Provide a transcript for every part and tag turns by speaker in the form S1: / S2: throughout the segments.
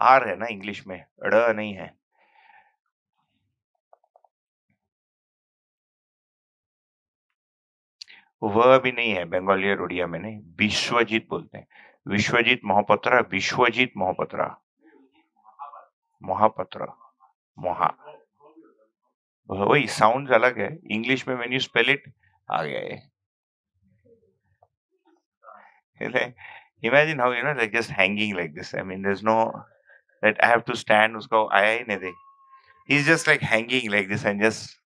S1: Are है ना English में, ड़ नहीं है. वह भी नहीं है बंगाली और उड़िया में नहीं. विश्वजीत बोलते हैं. विश्वजीत मोहपत्रा, विश्वजीत मोहपत्रा, महापत्रा, महा. वही साउंड अलग है. इंग्लिश में व्हेन यू स्पेल इट आ गया ये. Imagine how, like just hanging like this. I mean, there's no that I have to stand. Usko आया ही नहीं. He's just like hanging like this and just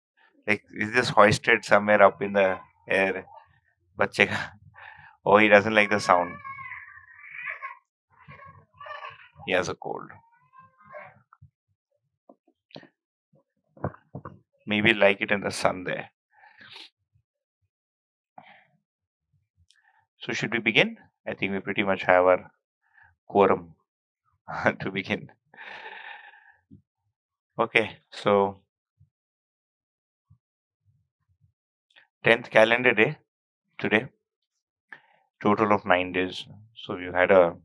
S1: like he's just hoisted somewhere up in the air. बच्चे का. Oh, he doesn't like the sound. He has a cold. Maybe like it in the sun there. So should we begin? I think we pretty much have our quorum to begin. Okay, so 10th calendar day today. Total of 9 days. So we had a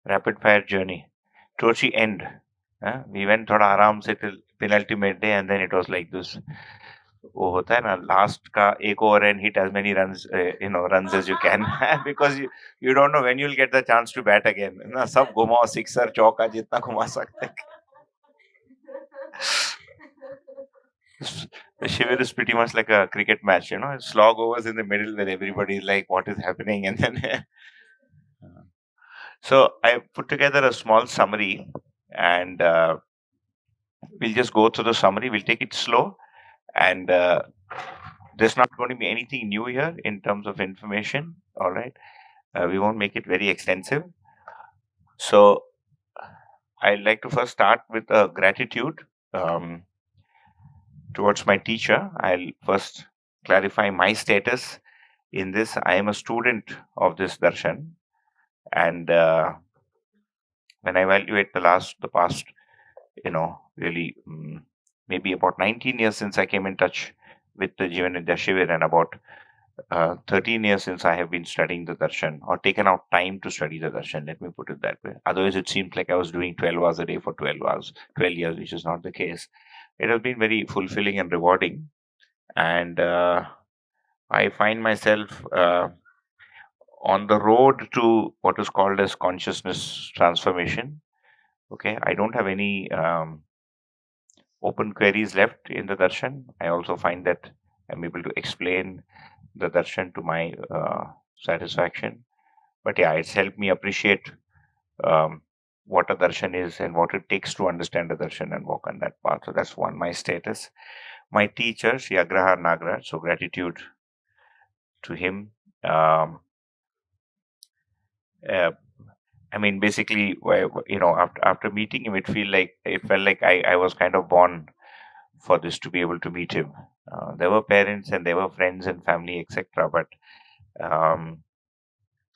S1: rapid fire journey towards the end. We went thoda आराम से till penultimate day, and then it was like this. वो होता है ना last का एक over and hit as many runs runs as you can because you don't know when you'll get the chance to bat again. ना सब घुमाओ sixer चौका जितना घुमा सकते हैं. The Shiver is pretty much like a cricket match, slog overs in the middle where everybody is like, what is happening? And then so I put together a small summary, and we'll just go through the summary. We'll take it slow, and there's not going to be anything new here in terms of information. All right, we won't make it very extensive. So I'd like to first start with a gratitude towards my teacher. I'll first clarify my status in this. I am a student of this darshan, and when I evaluate the past, really maybe about 19 years since I came in touch with the Jivan Vidya Shivir, and about 13 years since I have been studying the darshan, or taken out time to study the darshan. Let me put it that way. Otherwise, it seems like I was doing 12 hours a day for 12 years, which is not the case. It has been very fulfilling and rewarding, and I find myself on the road to what is called as consciousness transformation. Okay, I don't have any open queries left in the darshan. I also find that I'm able to explain the darshan to my satisfaction. But yeah, it's helped me appreciate what a darshan is and what it takes to understand the darshan and walk on that path. So that's one, my status. My teacher, Shri Agrahar Nagraj, so gratitude to him. I mean, basically, after meeting him, it felt like I was kind of born for this, to be able to meet him. There were parents and there were friends and family, etc. But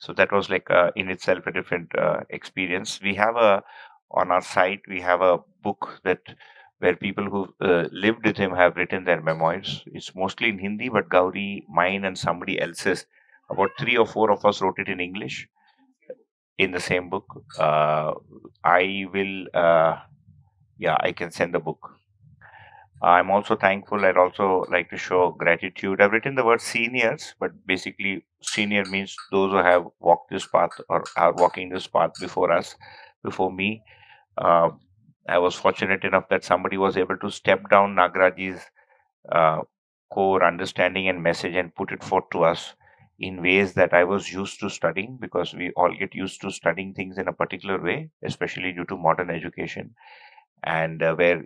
S1: so that was like in itself a different experience. We have on our site we have a book where people who lived with him have written their memoirs. It's mostly in Hindi, but Gauri, mine, and somebody else's, about 3 or 4 of us wrote it in English in the same book. I will, I can send the book. I'm also thankful. I'd also like to show gratitude. I've written the word seniors, but basically, senior means those who have walked this path or are walking this path before us, before me. I was fortunate enough that somebody was able to step down Nagraji's core understanding and message and put it forth to us in ways that I was used to studying, because we all get used to studying things in a particular way, especially due to modern education, and where,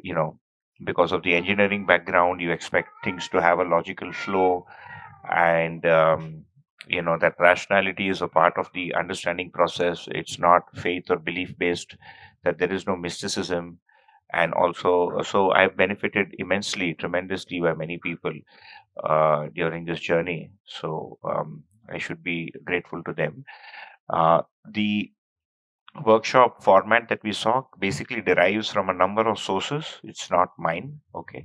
S1: because of the engineering background, you expect things to have a logical flow, and that rationality is a part of the understanding process. It's not faith or belief based, that there is no mysticism. And also, so I've benefited immensely, tremendously, by many people during this journey. So I should be grateful to them. The workshop format that we saw basically derives from a number of sources. It's not mine. Okay.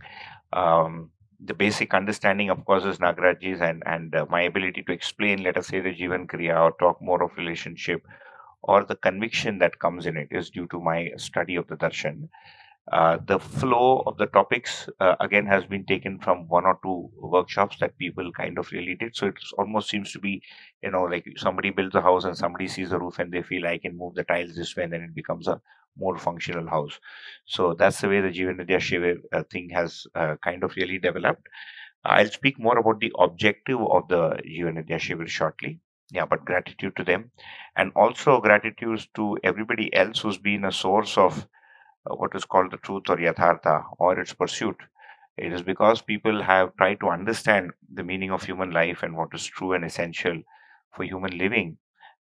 S1: The basic understanding, of course, is Nagaraj's, and my ability to explain, let us say, the Jivan Kriya, or talk more of relationship, or the conviction that comes in it is due to my study of the darshan. The flow of the topics again has been taken from one or two workshops that people kind of really did. So it almost seems to be, like somebody builds a house and somebody sees the roof and they feel I can move the tiles this way, and then it becomes a more functional house. So that's the way the Jivan Vidya Shiva thing has kind of really developed. I'll speak more about the objective of the Jivan Vidya Shiva shortly. Yeah, but gratitude to them, and also gratitude to everybody else who's been a source of what is called the truth or yathartha or its pursuit. It is because people have tried to understand the meaning of human life and what is true and essential for human living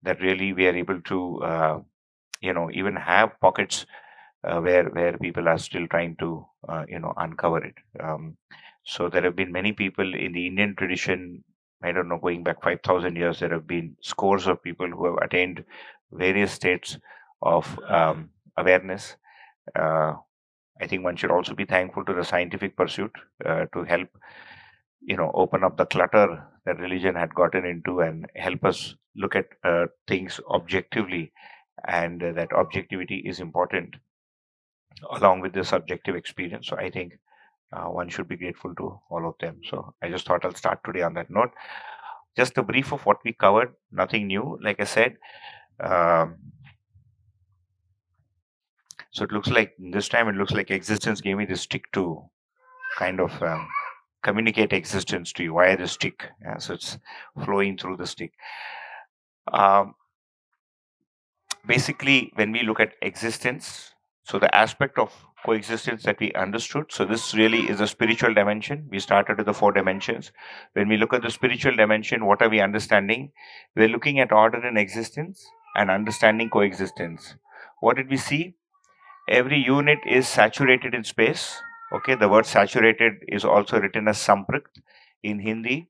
S1: that really we are able to, even have pockets where people are still trying to, uncover it. So there have been many people in the Indian tradition. I don't know, going back 5,000 years, there have been scores of people who have attained various states of awareness. Uh, I think one should also be thankful to the scientific pursuit to help, open up the clutter that religion had gotten into and help us look at things objectively. And that objectivity is important along with the subjective experience. So I think one should be grateful to all of them. So I just thought I'll start today on that note. Just a brief of what we covered, nothing new, like I said. Um, so it looks like this time it looks like existence gave me the stick to kind of communicate existence to you via the stick. Yeah, so it's flowing through the stick. Um, Basically, when we look at existence, so the aspect of coexistence that we understood, so this really is a spiritual dimension. We started with the four dimensions. When we look at the spiritual dimension, what are we understanding? We're looking at order in existence and understanding coexistence. What did we see? Every unit is saturated in space. Okay, the word saturated is also written as samprakt in Hindi,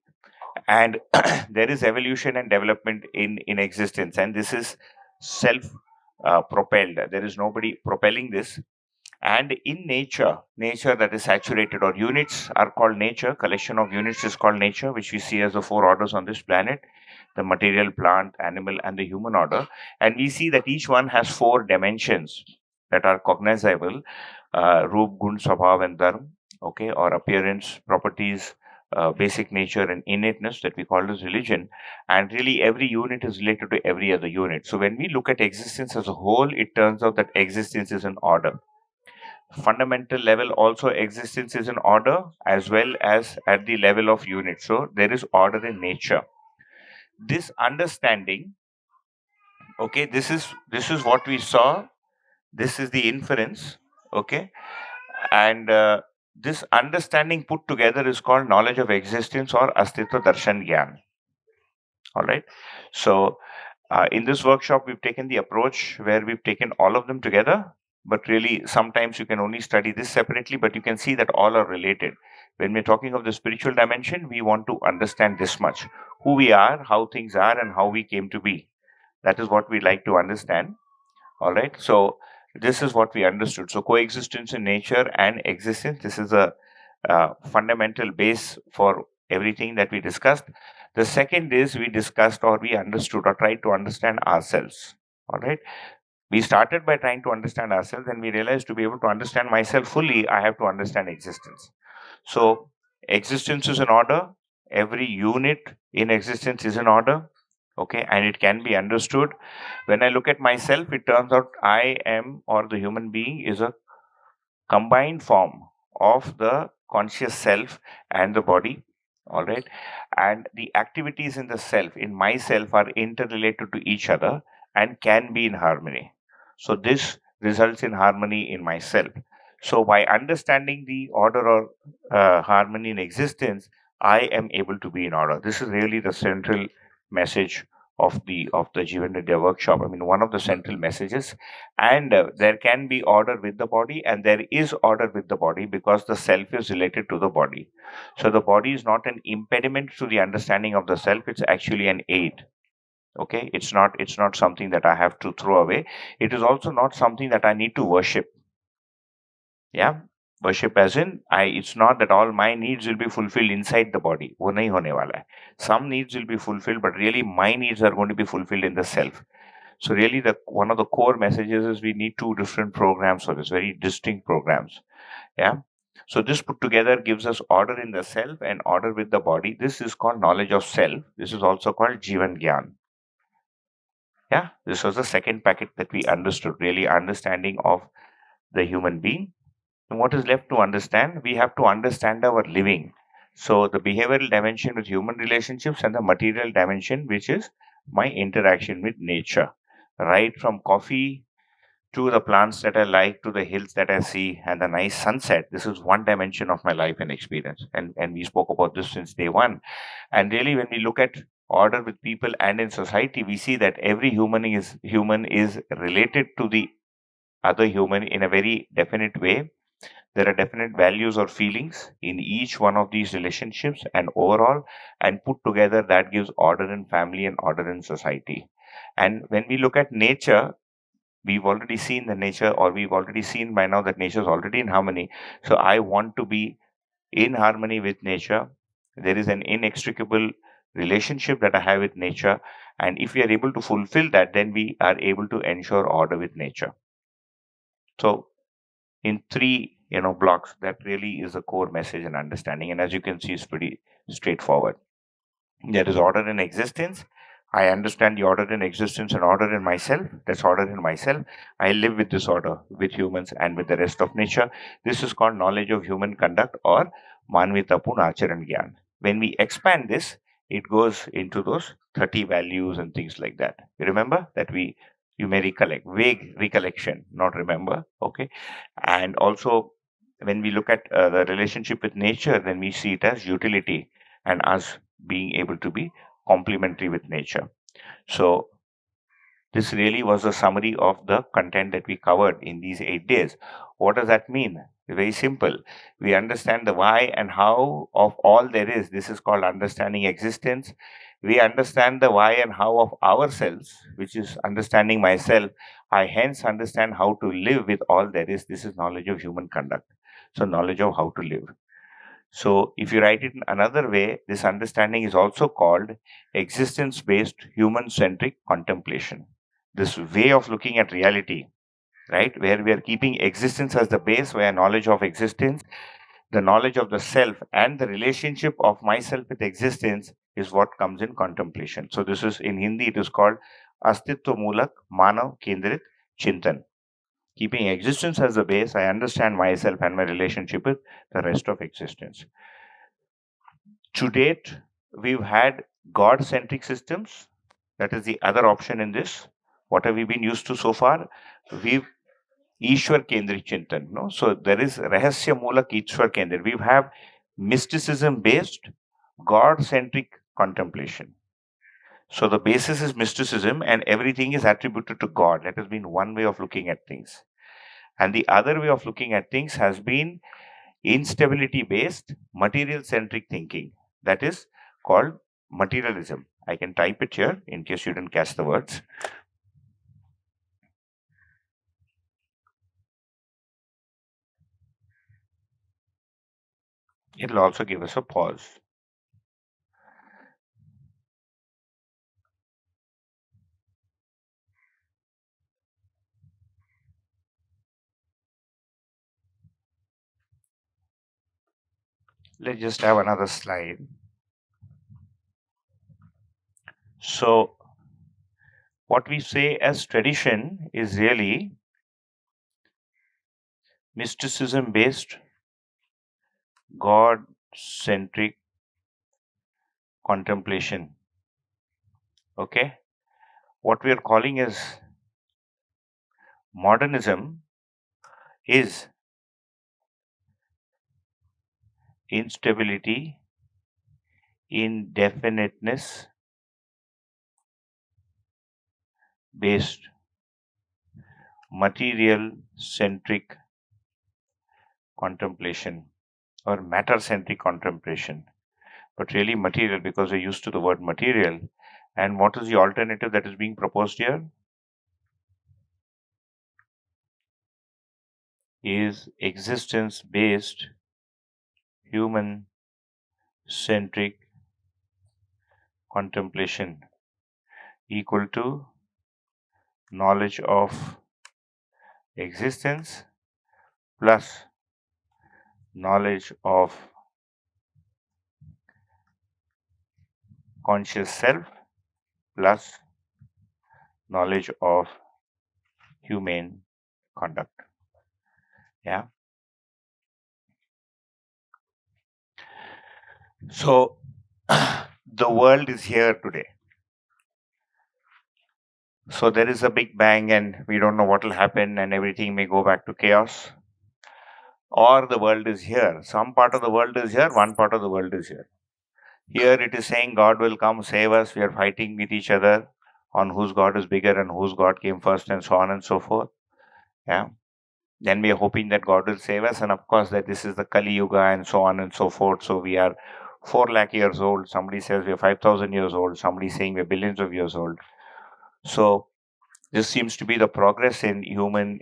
S1: and there is evolution and development in existence, and this is self propelled. There is nobody propelling this. And in nature that is saturated, or units are called nature, collection of units is called nature, which we see as the four orders on this planet: the material, plant, animal, and the human order. And we see that each one has four dimensions that are cognizable: Roop, Gun, Swabhav, and Dharma, okay, or appearance, properties, basic nature, and innateness that we call as religion. And really, every unit is related to every other unit. So when we look at existence as a whole, it turns out that existence is an order. Fundamental level also, existence is an order as well as at the level of unit. So there is order in nature. This understanding, okay, this is what we saw. This is the inference, okay, and this understanding put together is called knowledge of existence or astitva darshan gyan. All right. So in this workshop we've taken the approach where we've taken all of them together, but really sometimes you can only study this separately, but you can see that all are related. When we're talking of the spiritual dimension, we want to understand this much: who we are, how things are, and how we came to be. That is what we like to understand. All right. So this is what we understood. So coexistence in nature and existence. This is a fundamental base for everything that we discussed. The second is we discussed or we understood or tried to understand ourselves. All right. We started by trying to understand ourselves, and we realized to be able to understand myself fully, I have to understand existence. So existence is an order. Every unit in existence is an order. Okay, and it can be understood. When I look at myself, it turns out I am, or the human being is a combined form of the conscious self and the body. All right, and the activities in the self, in myself, are interrelated to each other and can be in harmony. So this results in harmony in myself. So by understanding the order or harmony in existence, I am able to be in order. This is really the central message of the Jivan Vidya workshop. I mean, one of the central messages. And there can be order with the body, and there is order with the body because the self is related to the body. So the body is not an impediment to the understanding of the self, it's actually an aid. Okay, it's not something that I have to throw away. It is also not something that I need to worship. Yeah, worship as in, I it's not that all my needs will be fulfilled inside the body. वो नहीं होने वाला है. Some needs will be fulfilled, but really my needs are going to be fulfilled in the self. So really, the one of the core messages is we need two different programs for this, very distinct programs. Yeah. So this put together gives us order in the self and order with the body. This is called knowledge of self. This is also called Jivan Gyan. Yeah. This was the second packet that we understood, really understanding of the human being. And what is left to understand? We have to understand our living. So the behavioral dimension with human relationships and the material dimension, which is my interaction with nature. Right from coffee to the plants that I like, to the hills that I see, and the nice sunset. This is one dimension of my life and experience. And we spoke about this since day one. And really, when we look at order with people and in society, we see that every human is related to the other human in a very definite way. There are definite values or feelings in each one of these relationships, and overall, and put together, that gives order in family and order in society. And when we look at nature, we've already seen the nature, or we've already seen by now that nature is already in harmony. So I want to be in harmony with nature. There is an inextricable relationship that I have with nature. And if we are able to fulfill that, then we are able to ensure order with nature. So in three blocks, that really is a core message and understanding. And as you can see, it's pretty straightforward. There is order in existence. I understand the order in existence and order in myself. That's order in myself. I live with this order with humans and with the rest of nature. This is called knowledge of human conduct, or Manvitapun Acharan Gyan. When we expand this, it goes into those 30 values and things like that. You remember that you may recollect, vague recollection, not remember. Okay. And also, when we look at the relationship with nature, then we see it as utility and us being able to be complementary with nature. So this really was a summary of the content that we covered in these 8 days. What does that mean? Very simple. We understand the why and how of all there is. This is called understanding existence. We understand the why and how of ourselves, which is understanding myself. I hence understand how to live with all there is. This is knowledge of human conduct. So, knowledge of how to live. So, if you write it in another way, this understanding is also called existence based human centric contemplation. This way of looking at reality, right, where we are keeping existence as the base, where knowledge of existence, the knowledge of the self, and the relationship of myself with existence is what comes in contemplation. So, this is in Hindi, it is called Astitva Mulak Manav Kendrit Chintan. Keeping existence as the base, I understand myself and my relationship with the rest of existence. To date, we've had God centric systems. That is the other option in this. What have we been used to so far? We've Ishwar Kendri Chintan. No? So there is Rahasya Mulak Ishwar Kendri. We have mysticism based, God centric contemplation. So the basis is mysticism and everything is attributed to God. That has been one way of looking at things. And the other way of looking at things has been instability based, material centric thinking. That is called materialism. I can type it here in case you didn't catch the words. It'll also give us a pause. Let's just have another slide. So, what we say as tradition is really mysticism based, God centric contemplation. Okay? What we are calling as modernism is instability, indefiniteness based, material centric contemplation, or matter centric contemplation, but really material because we're used to the word material. And what is the alternative that is being proposed here? Is existence based human centric contemplation equal to knowledge of existence plus knowledge of conscious self plus knowledge of humane conduct. Yeah. So the world is here today. So there is a big bang, and we don't know what will happen, and everything may go back to chaos. Or the world is here. Some part of the world is here, one part of the world is here. Here it is saying God will come save us. We are fighting with each other on whose God is bigger and whose God came first, and so on and so forth. Yeah. Then we are hoping that God will save us, and of course that this is the Kali Yuga and so on and so forth. So we are 4 lakh years old. Somebody says we are 5,000 years old. Somebody saying we are billions of years old. So this seems to be the progress in human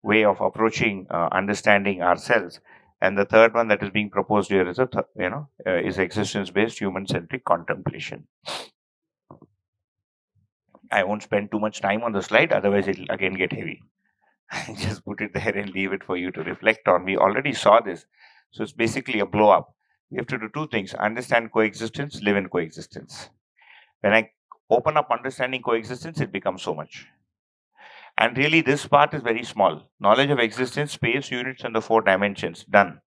S1: way of approaching understanding ourselves. And the third one that is being proposed here is is existence-based human-centric contemplation. I won't spend too much time on the slide, otherwise it'll again get heavy. Just put it there and leave it for you to reflect on. We already saw this, so it's basically a blow up. We have to do two things: understand coexistence, live in coexistence. When I open up understanding coexistence, it becomes so much. And really, this part is very small. Knowledge of existence, space, units, and the 4 dimensions. Done.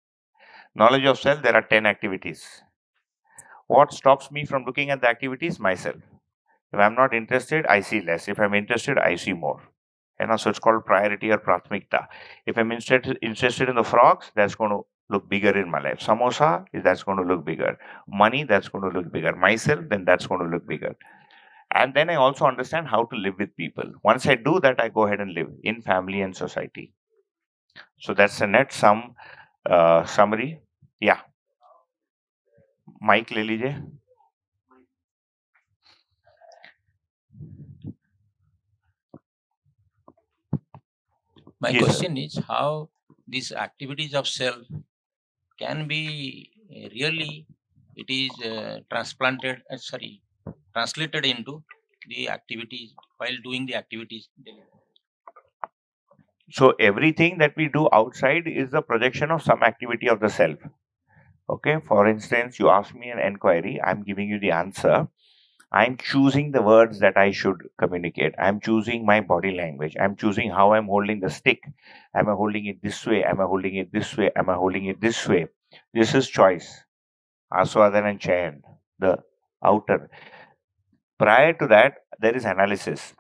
S1: Knowledge of self, there are 10 activities. What stops me from looking at the activities? Myself. If I'm not interested, I see less. If I'm interested, I see more. So it's called priority or pratmikta. If I'm interested in the frogs, that's going to look bigger in my life. Samosa, that's going to look bigger. Money, that's going to look bigger. Myself, then that's going to look bigger. And then I also understand how to live with people. Once I do that, I go ahead and live in family and society. So that's a net summary. Yeah, Mike ले लीजिए.
S2: My
S1: जी sir.
S2: question is how these activities of self can be really it is translated into the activities while doing the activities daily.
S1: So everything that we do outside is the projection of some activity of the self. Okay. For instance, you ask me an inquiry, I'm giving you the answer. I'm choosing the words that I should communicate. I'm choosing my body language. I'm choosing how I'm holding the stick. Am I holding it this way? Am I holding it this way? Am I holding it this way? This is choice. Aswadan and Chayan, the outer. Prior to that, there is analysis.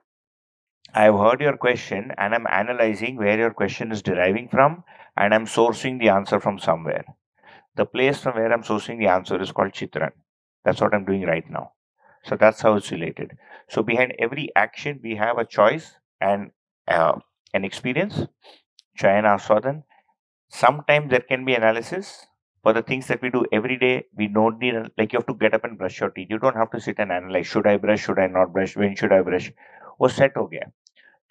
S1: I have heard your question and I'm analyzing where your question is deriving from, and I'm sourcing the answer from somewhere. The place from where I'm sourcing the answer is called Chitran. That's what I'm doing right now. So that's how it's related. So behind every action, we have a choice and an experience. Chayan Aswadan. Sometimes there can be analysis. For the things that we do every day, we don't need, like you have to get up and brush your teeth. You don't have to sit and analyze. Should I brush? Should I not brush? When should I brush? वो set हो गया.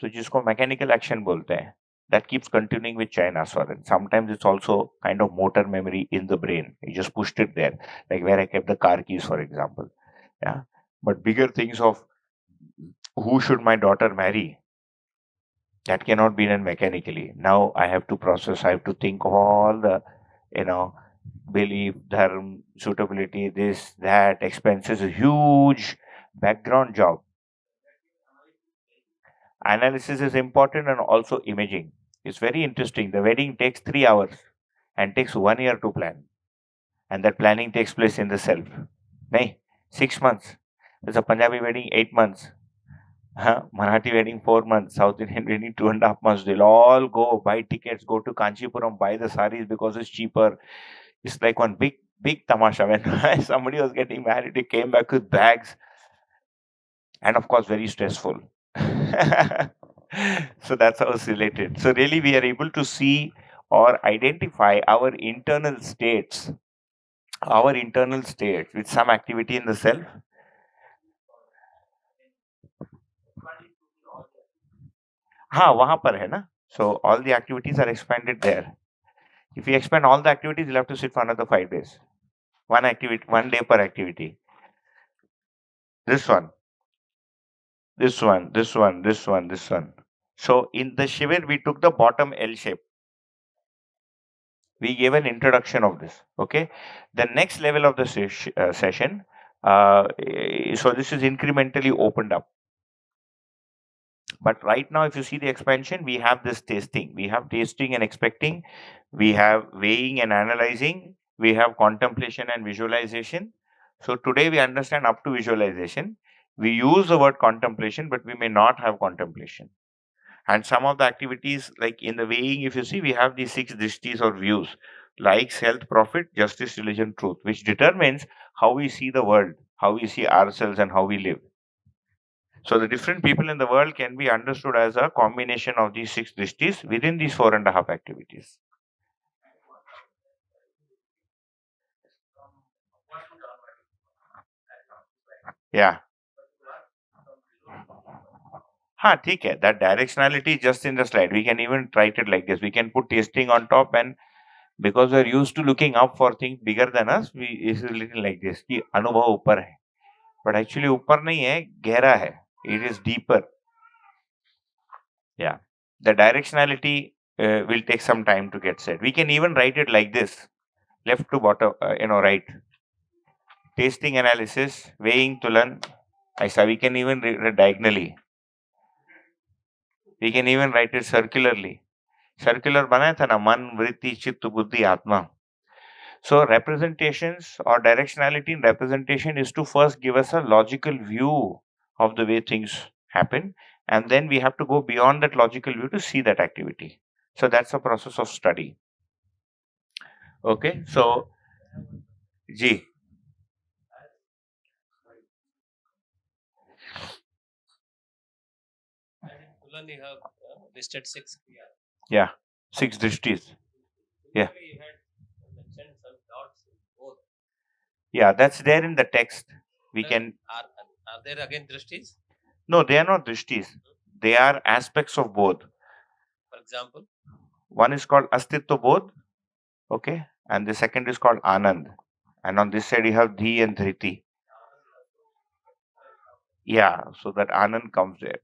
S1: तो जिसको mechanical action बोलते हैं, that keeps continuing with chain aswaran. Sometimes it's also kind of motor memory in the brain. You just pushed it there, like where I kept the car keys, for example. Yeah. But bigger things of who should my daughter marry, that cannot be done mechanically. Now I have to process, I have to think of all the, you know, belief, dharm, suitability, this, that, expenses, a huge background job. Analysis is important and also imaging. It's very interesting. The wedding takes 3 hours and takes 1 year to plan. And that planning takes place in the self. Nay, 6 months. There's a Punjabi wedding, 8 months. Marathi wedding, 4 months. South Indian wedding, 2.5 months. They'll all go buy tickets, go to Kanchipuram, buy the saris because it's cheaper. It's like one big, big tamasha. When somebody was getting married, they came back with bags. And of course, very stressful. So that's how it's related. So really, we are able to see or identify our internal states with some activity in the self. हाँ वहां पर है ना. So all the activities are expanded there. If you expand all the activities, you'll have to sit for another 5 days. One day per activity. This one. This one, this one, this one, this one. So in the Shivir, we took the bottom L shape. We gave an introduction of this. Okay. The next level of the session. So this is incrementally opened up. But right now, if you see the expansion, we have this tasting. We have tasting and expecting. We have weighing and analyzing. We have contemplation and visualization. So today we understand up to visualization. We use the word contemplation, but we may not have contemplation. And some of the activities, like in the weighing, if you see, we have these 6 drishtis or views: likes, health, profit, justice, religion, truth, which determines how we see the world, how we see ourselves, and how we live. So the different people in the world can be understood as a combination of these 6 drishtis within these 4.5 activities. Yeah. हाँ ठीक है, that directionality is just in the slide. We can even write it like this. We can put tasting on top, and because we're used to looking up for things bigger than us, we is little like this कि अनुभव ऊपर है, but actually ऊपर नहीं है, गहरा है. It is deeper. Yeah, the directionality will take some time to get set. We can even write it like this, left to bottom, right. Tasting analysis, weighing tulan. ऐसा we can even read diagonally. We can even write it circularly. Circular बनाया था ना, मन, वृत्ति, चित्त, बुद्धि, आत्मा. So representations or directionality in representation is to first give us a logical view of the way things happen, and then we have to go beyond that logical view to see that activity. So that's a process of study. Okay, so G.
S3: Tulan, you have listed 6 kriyas.
S1: Yeah, 6 drishtis. Yeah.
S3: Previously you had mentioned some dots in both.
S1: Yeah, that's there in the text. We
S3: Sir,
S1: can.
S3: Are there again drishtis?
S1: No, they are not drishtis. They are aspects of both.
S3: For example,
S1: One is called Astitva Bodh, okay, and the second is called Anand. And on this side you have Dhi and Dhriti. Yeah, so that Anand comes there.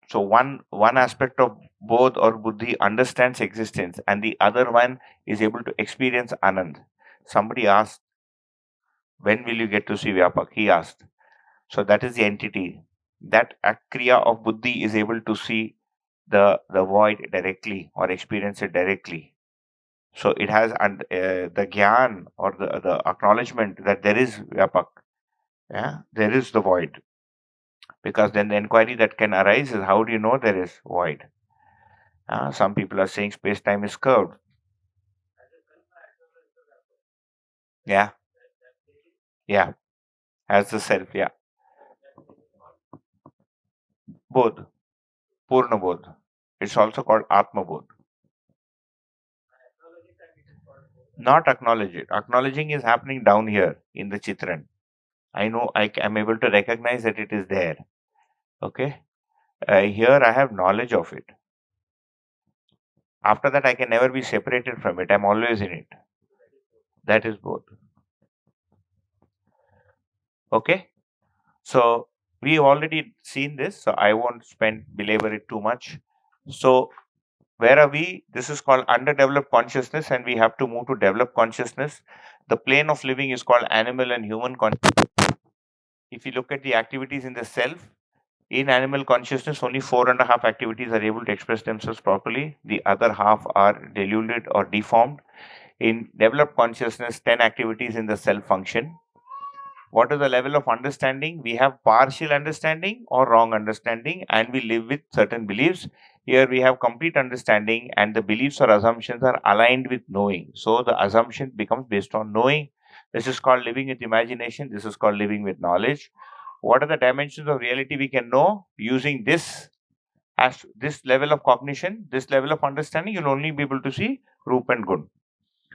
S1: So one aspect of Bodh or Buddhi understands existence, and the other one is able to experience Anand. Somebody asked, when will you get to see Vyapak? He asked. So that is the entity. That Kriya of Buddhi is able to see the void directly or experience it directly. So it has the gyan or the acknowledgement that there is Vyapak. Yeah, there is the void. Because then the inquiry that can arise is, how do you know there is void? Some people are saying space time is curved. Yeah, yeah, as the self. Yeah, Bodh, Purna Bodh. It's also called Atma Bodh. Not acknowledge it. Acknowledging is happening down here in the Chitran. I know I am able to recognize that it is there. Okay. Here I have knowledge of it. After that, I can never be separated from it. I'm always in it. That is both. Okay. So we've already seen this, so I won't belabor it too much. So where are we? This is called underdeveloped consciousness, and we have to move to developed consciousness. The plane of living is called animal and human consciousness. If you look at the activities in the self, in animal consciousness, only 4.5 activities are able to express themselves properly. The other half are diluted or deformed. In developed consciousness, 10 activities in the self function. What is the level of understanding? We have partial understanding or wrong understanding, and we live with certain beliefs. Here we have complete understanding, and the beliefs or assumptions are aligned with knowing. So the assumption becomes based on knowing. This is called living with imagination. This is called living with knowledge. What are the dimensions of reality we can know using this? As this level of cognition, this level of understanding, you'll only be able to see Roop and Gun.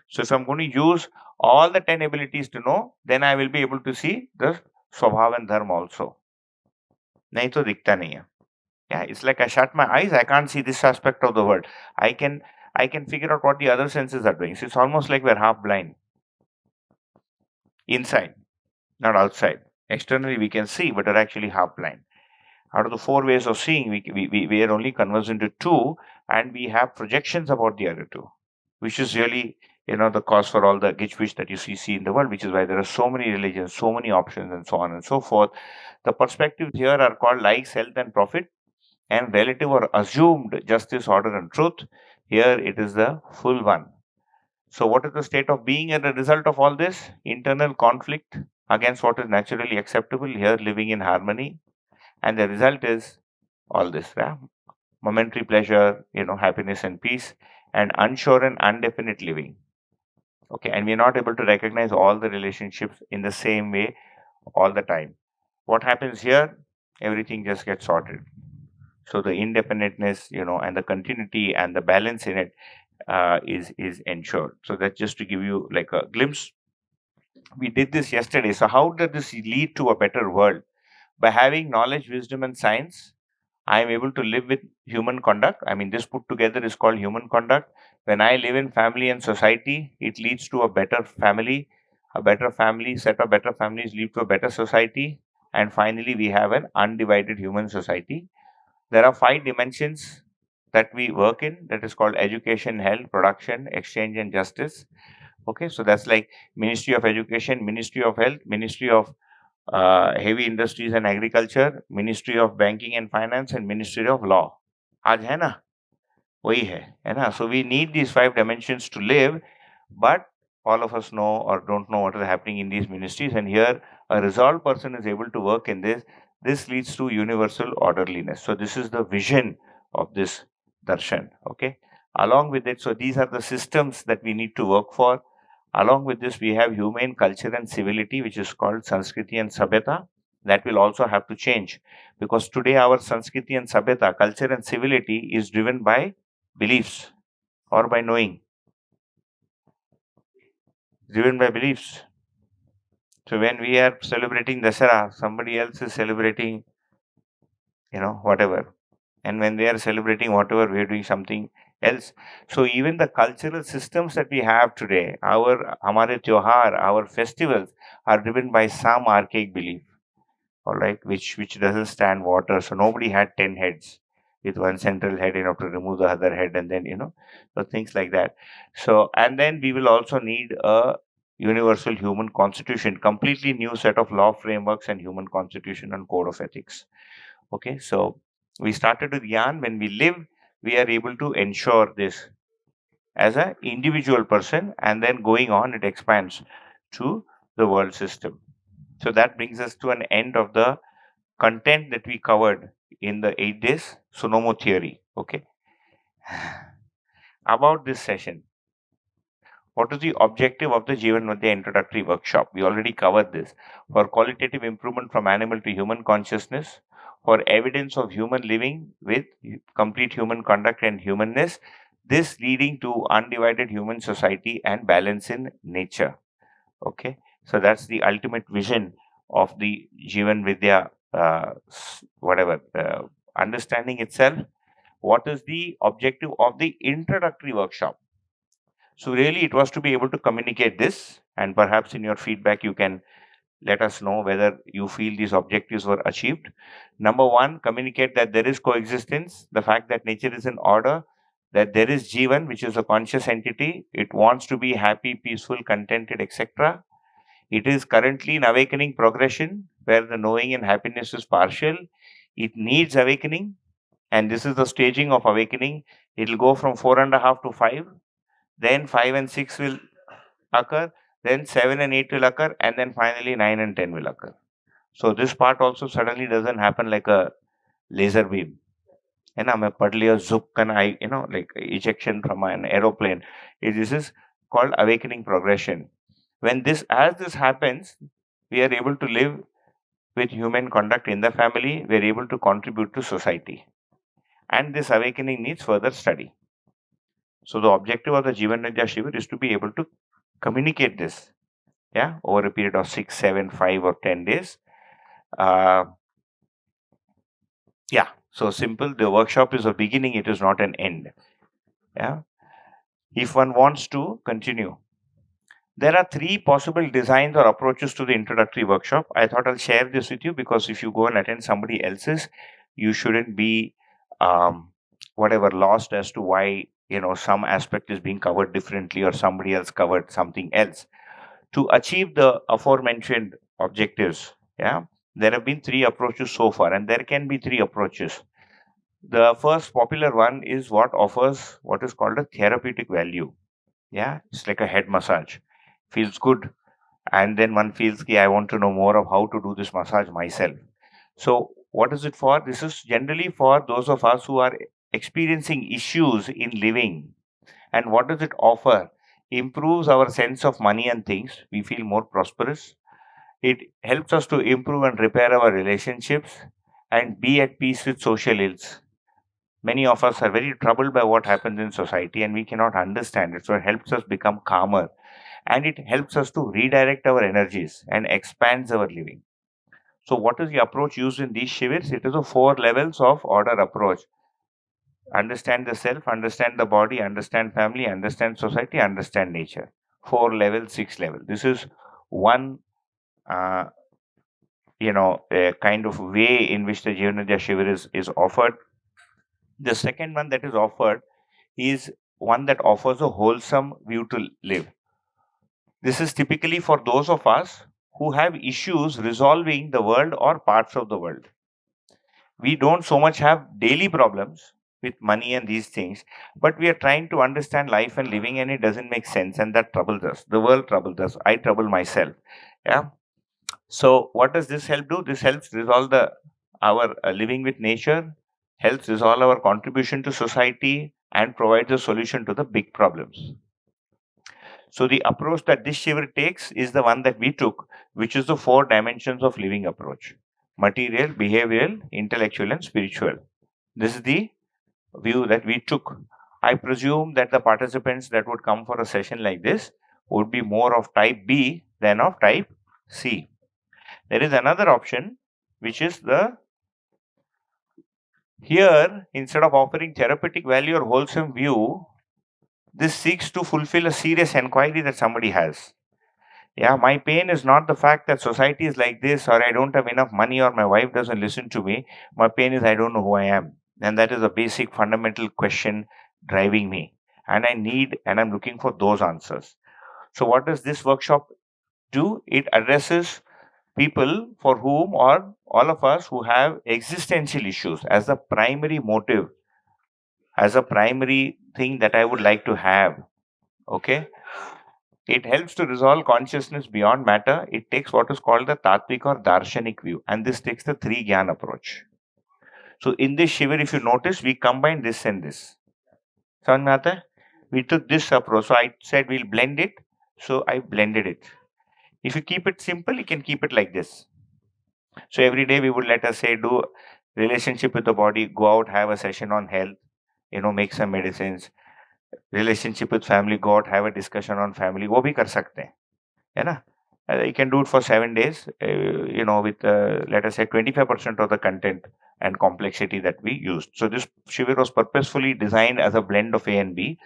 S1: So if I'm going to use all the 10 abilities to know, then I will be able to see the Swabhav and Dharma also. नहीं तो दिखता नहीं है. Yeah, it's like I shut my eyes, I can't see this aspect of the world. I can figure out what the other senses are doing. So it's almost like we're half blind. Inside, not outside. Externally we can see, but we're actually half blind. Out of the four ways of seeing, we are only conversant to two, and we have projections about the other two, which is really, the cause for all the gitch that you see in the world, which is why there are so many religions, so many options, and so on and so forth. The perspectives here are called life, health, and profit, and relative or assumed justice, order, and truth. Here it is the full one. So, what is the state of being as a result of all this? Internal conflict against what is naturally acceptable, here living in harmony. And the result is all this, right? Momentary pleasure, happiness and peace, and unsure and indefinite living. Okay, and we're not able to recognize all the relationships in the same way all the time. What happens here? Everything just gets sorted. So the indefiniteness, and the continuity and the balance in it is ensured. So that's just to give you like a glimpse. We did this yesterday. So how does this lead to a better world? By having knowledge, wisdom, and science, I am able to live with human conduct. I mean, this put together is called human conduct. When I live in family and society, it leads to a better family. A better family, set of better families lead to a better society. And finally, we have an undivided human society. There are 5 dimensions that we work in, that is called education, health, production, exchange, and justice. Okay, so that's like Ministry of Education, Ministry of Health, Ministry of Heavy Industries and Agriculture, Ministry of Banking and Finance, and Ministry of Law. आज है ना, वही है ना? So we need these 5 dimensions to live, but all of us know or don't know what is happening in these ministries, and here a resolved person is able to work in this. This leads to universal orderliness. So this is the vision of this darshan. Okay, along with it, so these are the systems that we need to work for. Along with this, we have humane culture and civility, which is called Sanskriti and Sabhyata. That will also have to change, because today our Sanskriti and Sabhyata, culture and civility, is driven by beliefs or by knowing. Driven by beliefs. So when we are celebrating Dasara, somebody else is celebrating, whatever. And when they are celebrating whatever, we are doing something else. So even the cultural systems that we have today, hamare tyohar, our festivals are driven by some archaic belief, all right, which doesn't stand water. So nobody had 10 heads with one central head, to remove the other head, and then, so things like that. So, and then we will also need a universal human constitution, completely new set of law frameworks and human constitution and code of ethics. Okay, so we started with Yan. When we live, we are able to ensure this as an individual person, and then going on, it expands to the world system. So that brings us to an end of the content that we covered in the 8 days. So no more theory. Okay. About this session, what is the objective of the Jeevan Madhya introductory workshop? We already covered this. For qualitative improvement from animal to human consciousness, for evidence of human living with complete human conduct and humanness, this leading to undivided human society and balance in nature. Okay, so that's the ultimate vision of the Jeevan Vidya, understanding itself. What is the objective of the introductory workshop? So really, it was to be able to communicate this, and perhaps in your feedback, you can let us know whether you feel these objectives were achieved. Number one, communicate that there is coexistence, the fact that nature is in order, that there is Jeevan, which is a conscious entity. It wants to be happy, peaceful, contented, etc. It is currently in awakening progression, where the knowing and happiness is partial. It needs awakening, and this is the staging of awakening. It will go from 4.5 to 5, then 5 and 6 will occur, then 7 and 8 will occur, and then finally 9 and 10 will occur. So this part also suddenly doesn't happen like a laser beam. And I'm a paddle zoop and like ejection from an aeroplane. This is called awakening progression. As this happens, we are able to live with human conduct in the family. We are able to contribute to society. And this awakening needs further study. So the objective of the Jeevan Vidya Shivir is to be able to communicate this, over a period of 6, 7, 5, or 10 days. So simple. The workshop is a beginning, it is not an end. If one wants to continue, there are 3 possible designs or approaches to the introductory workshop. I thought I'll share this with you, because if you go and attend somebody else's, You shouldn't be whatever lost as to why some aspect is being covered differently or somebody else covered something else. To achieve the aforementioned objectives, yeah, there have been three approaches so far, and there can be three approaches. The first popular one is what offers what is called a therapeutic value. Yeah, it's like a head massage. Feels good. And then one feels, I want to know more of how to do this massage myself. So, what is it for? This is generally for those of us who are experiencing issues in living. And what does it offer? Improves our sense of money and things. We feel more prosperous. It helps us to improve and repair our relationships and be at peace with social ills. Many of us are very troubled by what happens in society and we cannot understand it. So it helps us become calmer and it helps us to redirect our energies and expands our living. So, what is the approach used in these shivers? It is a 4 levels of order approach. Understand the self, understand the body, understand family, understand society, understand nature. 4 levels, 6 levels. This is one, uh, a kind of way in which the Jivanadya Shivir is offered. The second one that is offered is one that offers a wholesome view to live. This is typically for those of us who have issues resolving the world or parts of the world. We don't so much have daily problems with money and these things, but we are trying to understand life and living, and it doesn't make sense, and that troubles us. The world troubles us. I trouble myself. Yeah. So, what does this help do? This helps resolve the our living with nature, helps resolve our contribution to society, and provides a solution to the big problems. So the approach that this Shiva takes is the one that we took, which is the 4 dimensions of living approach: material, behavioral, intellectual, and spiritual. This is the view that we took. I presume that the participants that would come for a session like this would be more of type B than of type C. There is another option, which is the here, instead of offering therapeutic value or wholesome view, this seeks to fulfill a serious inquiry that somebody has. Yeah, my pain is not the fact that society is like this, or I don't have enough money, or my wife doesn't listen to me. My pain is I don't know who I am. And that is a basic fundamental question driving me. And I'm looking for those answers. So, what does this workshop do? It addresses people for whom, or all of us who have existential issues as the primary motive, as a primary thing that I would like to have. Okay. It helps to resolve consciousness beyond matter. It takes what is called the Tatvik or Darshanik view, and this takes the three Gyan approach. So, in this Shiva, if you notice, we combine this and this. Samajh mein aata hai? We took this approach. So, I said we'll blend it. So, I blended it. If you keep it simple, you can keep it like this. So, every day we would, let us say, do relationship with the body, go out, have a session on health, make some medicines. Relationship with family, go out, have a discussion on family. वो भी कर सकते हैं, है ना? You can do it for 7 days, with let us say 25% of the content and complexity that we used. So this Shivir was purposefully designed as a blend of A and B.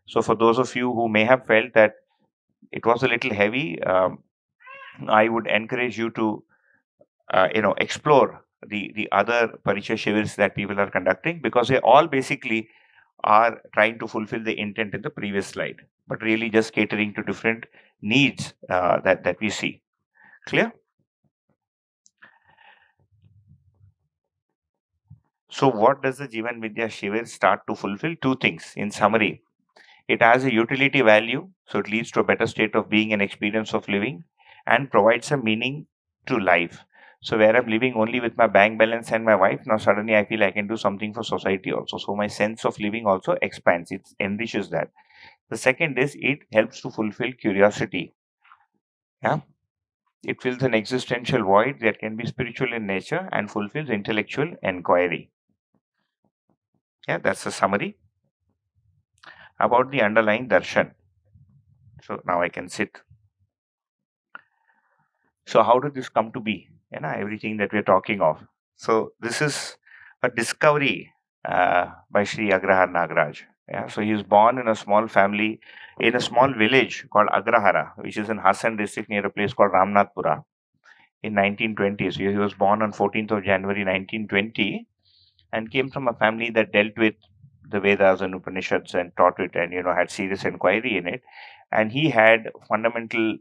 S1: So for those of you who may have felt that it was a little heavy, I would encourage you to, explore the other Parichaya Shivirs that people are conducting, because they all basically are trying to fulfill the intent in the previous slide, but really just catering to different needs that we see. Clear? So, what does the Jivan Vidya Shivir start to fulfill? Two things. In summary, it has a utility value, so it leads to a better state of being and experience of living, and provides a meaning to life. So, where I'm living only with my bank balance and my wife, now suddenly I feel I can do something for society also. So, my sense of living also expands, it enriches that. The second is it helps to fulfill curiosity. Yeah. It fills an existential void that can be spiritual in nature and fulfills intellectual inquiry. Yeah, that's a summary about the underlying darshan. So now I can sit. So how did this come to be? Everything that we're talking of. So this is a discovery by Sri Agrahar Nagaraj. Yeah, so he was born in a small family in a small village called Agrahara, which is in Hassan district near a place called Ramnathpura in 1920. So he was born on 14th of January 1920. and came from a family that dealt with the Vedas and Upanishads and taught it, and had serious inquiry in it. And he had fundamental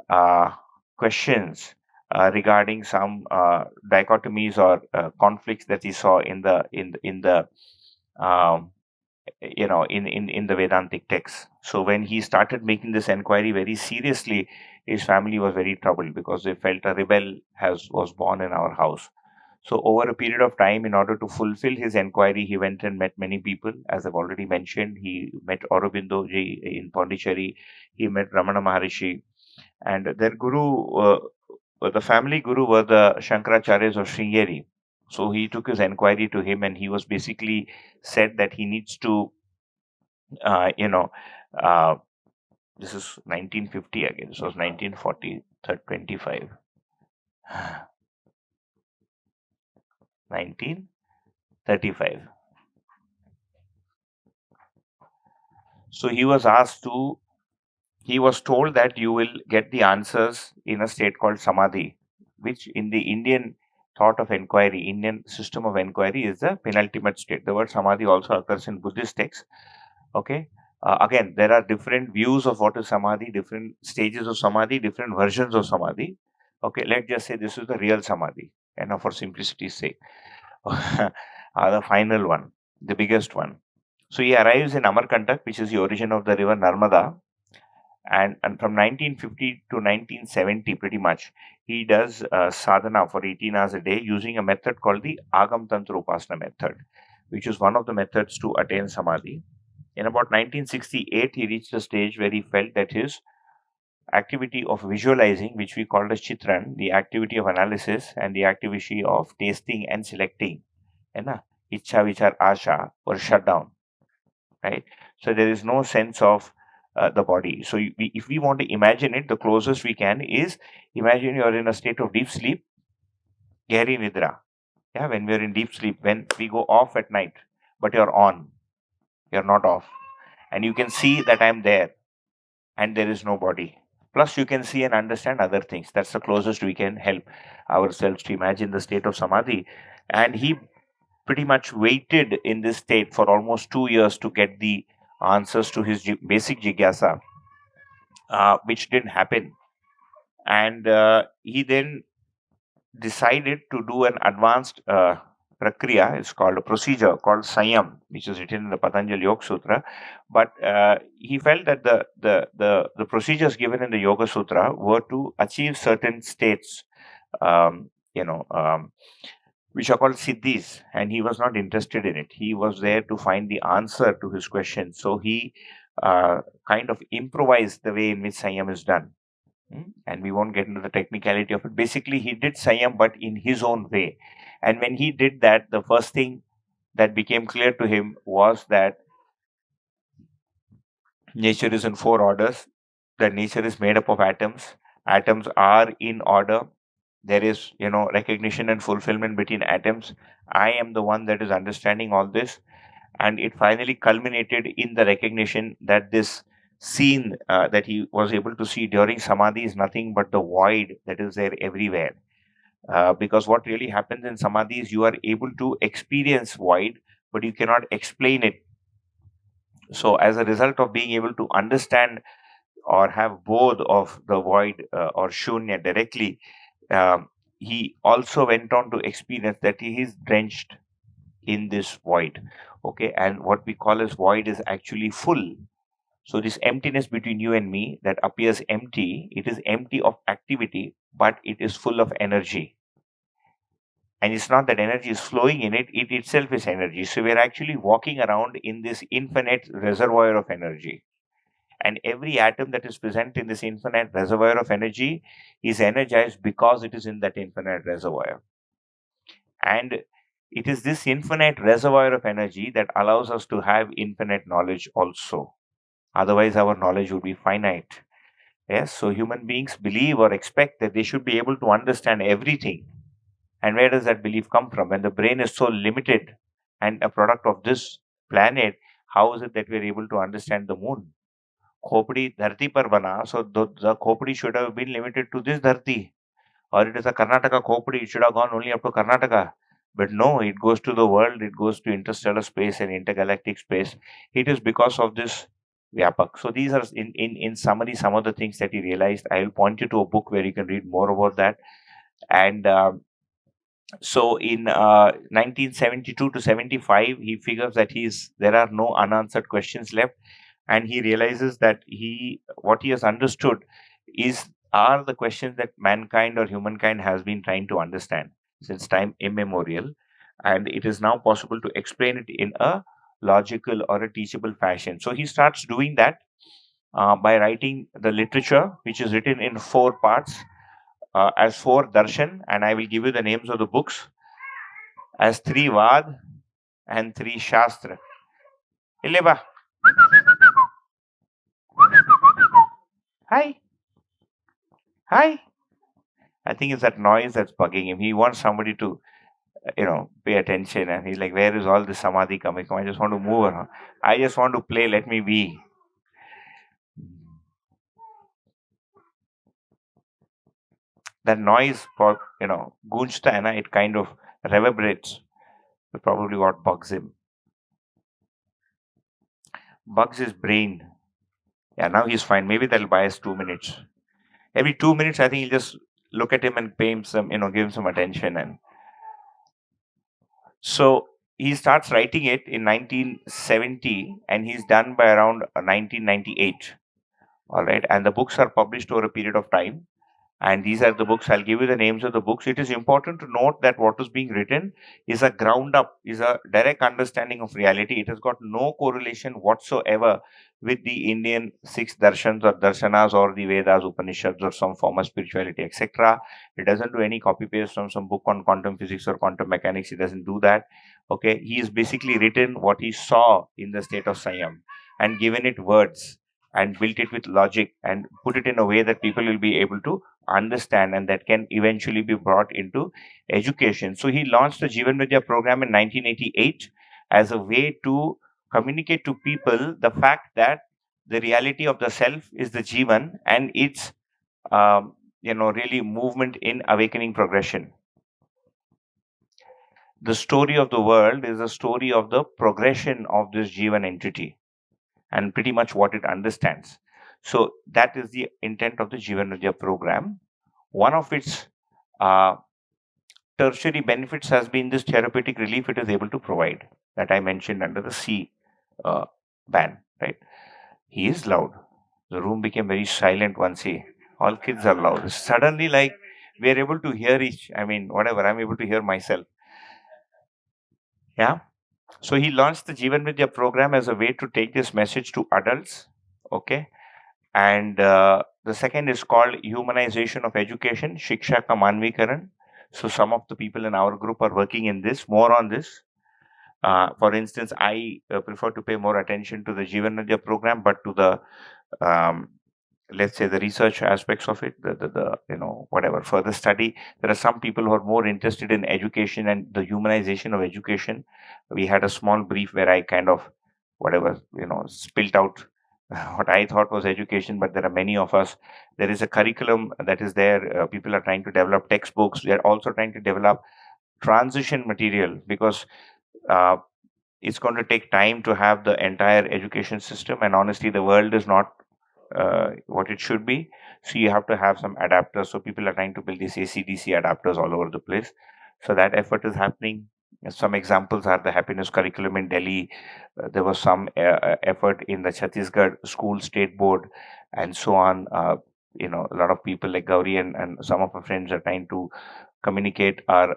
S1: uh, questions regarding some dichotomies or conflicts that he saw in the um, in the Vedantic texts. So when he started making this inquiry very seriously, his family was very troubled because they felt a rebel has was born in our house. So over a period of time, in order to fulfill his inquiry, he went and met many people. As I've already mentioned, he met Aurobindo ji in Pondicherry. He met Ramana Maharishi, and their guru, the family guru, were the Shankaracharyas of Sringeri. So he took his inquiry to him, and he was basically said that he needs to, uh, you know, uh, this is 1950 again. This was 1940, 25, 1935. So he was told that you will get the answers in a state called samadhi, which in the Indian thought of inquiry, Indian system of inquiry, is the penultimate state. The word samadhi also occurs in Buddhist texts. Okay. Again, there are different views of what is samadhi, different stages of samadhi, different versions of samadhi. Okay, let's just say this is the real samadhi, for simplicity's sake. The final one, the biggest one. So he arrives in Amarkantak, which is the origin of the river Narmada, and from 1950 to 1970, pretty much, he does sadhana for 18 hours a day using a method called the Agam Tantra Upasana method, which is one of the methods to attain samadhi. In about 1968, he reached a stage where he felt that his activity of visualizing, which we called as chitran, the activity of analysis, and the activity of tasting and selecting, ichha, vichar, asha, were shut down, right? So there is no sense of the body. So if we want to imagine it, the closest we can is imagine you're in a state of deep sleep, gehri nidra. Yeah, when we're in deep sleep, when we go off at night, but you're on, you're not off, and you can see that I'm there, and there is no body. Plus, you can see and understand other things. That's the closest we can help ourselves to imagine the state of samadhi. And he pretty much waited in this state for almost 2 years to get the answers to his basic jigyasa, which didn't happen. And he then decided to do an advanced prakriya. It's called a procedure called Sanyam, which is written in the Patanjali Yoga Sutra. But he felt that the procedures given in the Yoga Sutra were to achieve certain states, um, you know, um, which are called siddhis, and he was not interested in it. He was there to find the answer to his question. So he kind of improvised the way in which Sanyam is done. And we won't get into the technicality of it. Basically, he did Sanyam, but in his own way. And when he did that, the first thing that became clear to him was that nature is in four orders, that nature is made up of atoms. Atoms are in order. There is, recognition and fulfillment between atoms. I am the one that is understanding all this. And it finally culminated in the recognition that this scene that he was able to see during samadhi is nothing but the void that is there everywhere. Because what really happens in samadhi is you are able to experience void, but you cannot explain it. So, as a result of being able to understand or have both of the void or shunya directly, he also went on to experience that he is drenched in this void. Okay, and what we call as void is actually full. So this emptiness between you and me that appears empty, it is empty of activity, but it is full of energy. And it's not that energy is flowing in it, it itself is energy. So we're actually walking around in this infinite reservoir of energy. And every atom that is present in this infinite reservoir of energy is energized because it is in that infinite reservoir. And it is this infinite reservoir of energy that allows us to have infinite knowledge also. Otherwise, our knowledge would be finite. Yes, so human beings believe or expect that they should be able to understand everything. And where does that belief come from? When the brain is so limited and a product of this planet, how is it that we're able to understand the moon? Khopdi dharti par bana, so the khopdi should have been limited to this dharti. Or it is a Karnataka khopdi, it should have gone only up to Karnataka. But no, it goes to the world, it goes to interstellar space and intergalactic space. It is because of this Vyapak. So these are, in summary, some of the things that he realized. I will point you to a book where you can read more about that. And so in 1972 to 75, he figures that there are no unanswered questions left, and he realizes that what he has understood are the questions that mankind or humankind has been trying to understand since time immemorial, and it is now possible to explain it in a logical or a teachable fashion. So he starts doing that by writing the literature, which is written in four parts, as four darshan, and I will give you the names of the books as three Vad and three Shastra. Ileba. Hi. Hi. I think it's that noise that's bugging him. He wants somebody to, pay attention. And he's like, where is all this samadhi coming from? I just want to move around. I just want to play. Let me be. That noise, gunjta hai na, it kind of reverberates. That's probably what bugs him. Bugs his brain. Yeah, now he's fine. Maybe that'll buy us 2 minutes. Every 2 minutes, I think he'll just look at him and pay him some, give him some attention. And so he starts writing it in 1970, and he's done by around 1998. All right, and the books are published over a period of time. And these are the books. I'll give you the names of the books. It is important to note that what is being written is a ground up, is a direct understanding of reality. It has got no correlation whatsoever with the Indian six darshans or darshanas or the Vedas, Upanishads, or some form of spirituality, etc. It doesn't do any copy paste from some book on quantum physics or quantum mechanics. It doesn't do that. Okay, he has basically written what he saw in the state of Siam and given it words and built it with logic and put it in a way that people will be able to understand, and that can eventually be brought into education. So he launched the Jivan Vidya program in 1988 as a way to communicate to people the fact that the reality of the self is the Jivan, and its really movement in awakening progression. The story of the world is a story of the progression of this Jivan entity and pretty much what it understands. So that is the intent of the Jivan Vidya program. One of its tertiary benefits has been this therapeutic relief it is able to provide, that I mentioned under the C ban. Right? He is loud. The room became very silent once all kids are loud. Suddenly, like, we are able to hear whatever, I'm able to hear myself. Yeah. So he launched the Jivan Vidya program as a way to take this message to adults. Okay. And the second is called Humanization of Education, Shiksha Ka Manvikaran. So some of the people in our group are working in this, more on this. For instance, I prefer to pay more attention to the Jivan Vidya program, but to the let's say the research aspects of it, the whatever further study. There are some people who are more interested in education and the humanization of education. We had a small brief where I kind of spilt out what I thought was education, but there are many of us. There is a curriculum that is there. People are trying to develop textbooks. We are also trying to develop transition material, because it's going to take time to have the entire education system, and honestly the world is not what it should be. So you have to have some adapters. So people are trying to build these AC/DC adapters all over the place. So that effort is happening. Some examples are the happiness curriculum in Delhi. There was some effort in the Chhattisgarh School State Board, and so on. A lot of people like Gauri and some of our friends are trying to communicate or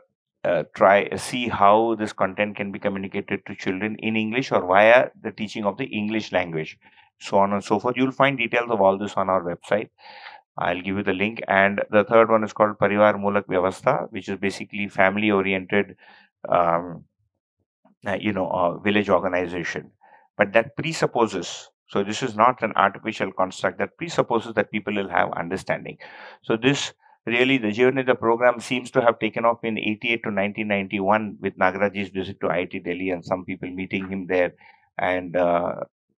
S1: see how this content can be communicated to children in English or via the teaching of the English language, so on and so forth. You'll find details of all this on our website. I'll give you the link. And the third one is called Parivar Mulak Vyavastha, which is basically family oriented, village organization. But that presupposes, so this is not an artificial construct, that presupposes that people will have understanding. So this really, the Jivanidya program seems to have taken off in 88 to 1991 with Nagaraji's visit to IIT Delhi and some people meeting him there. And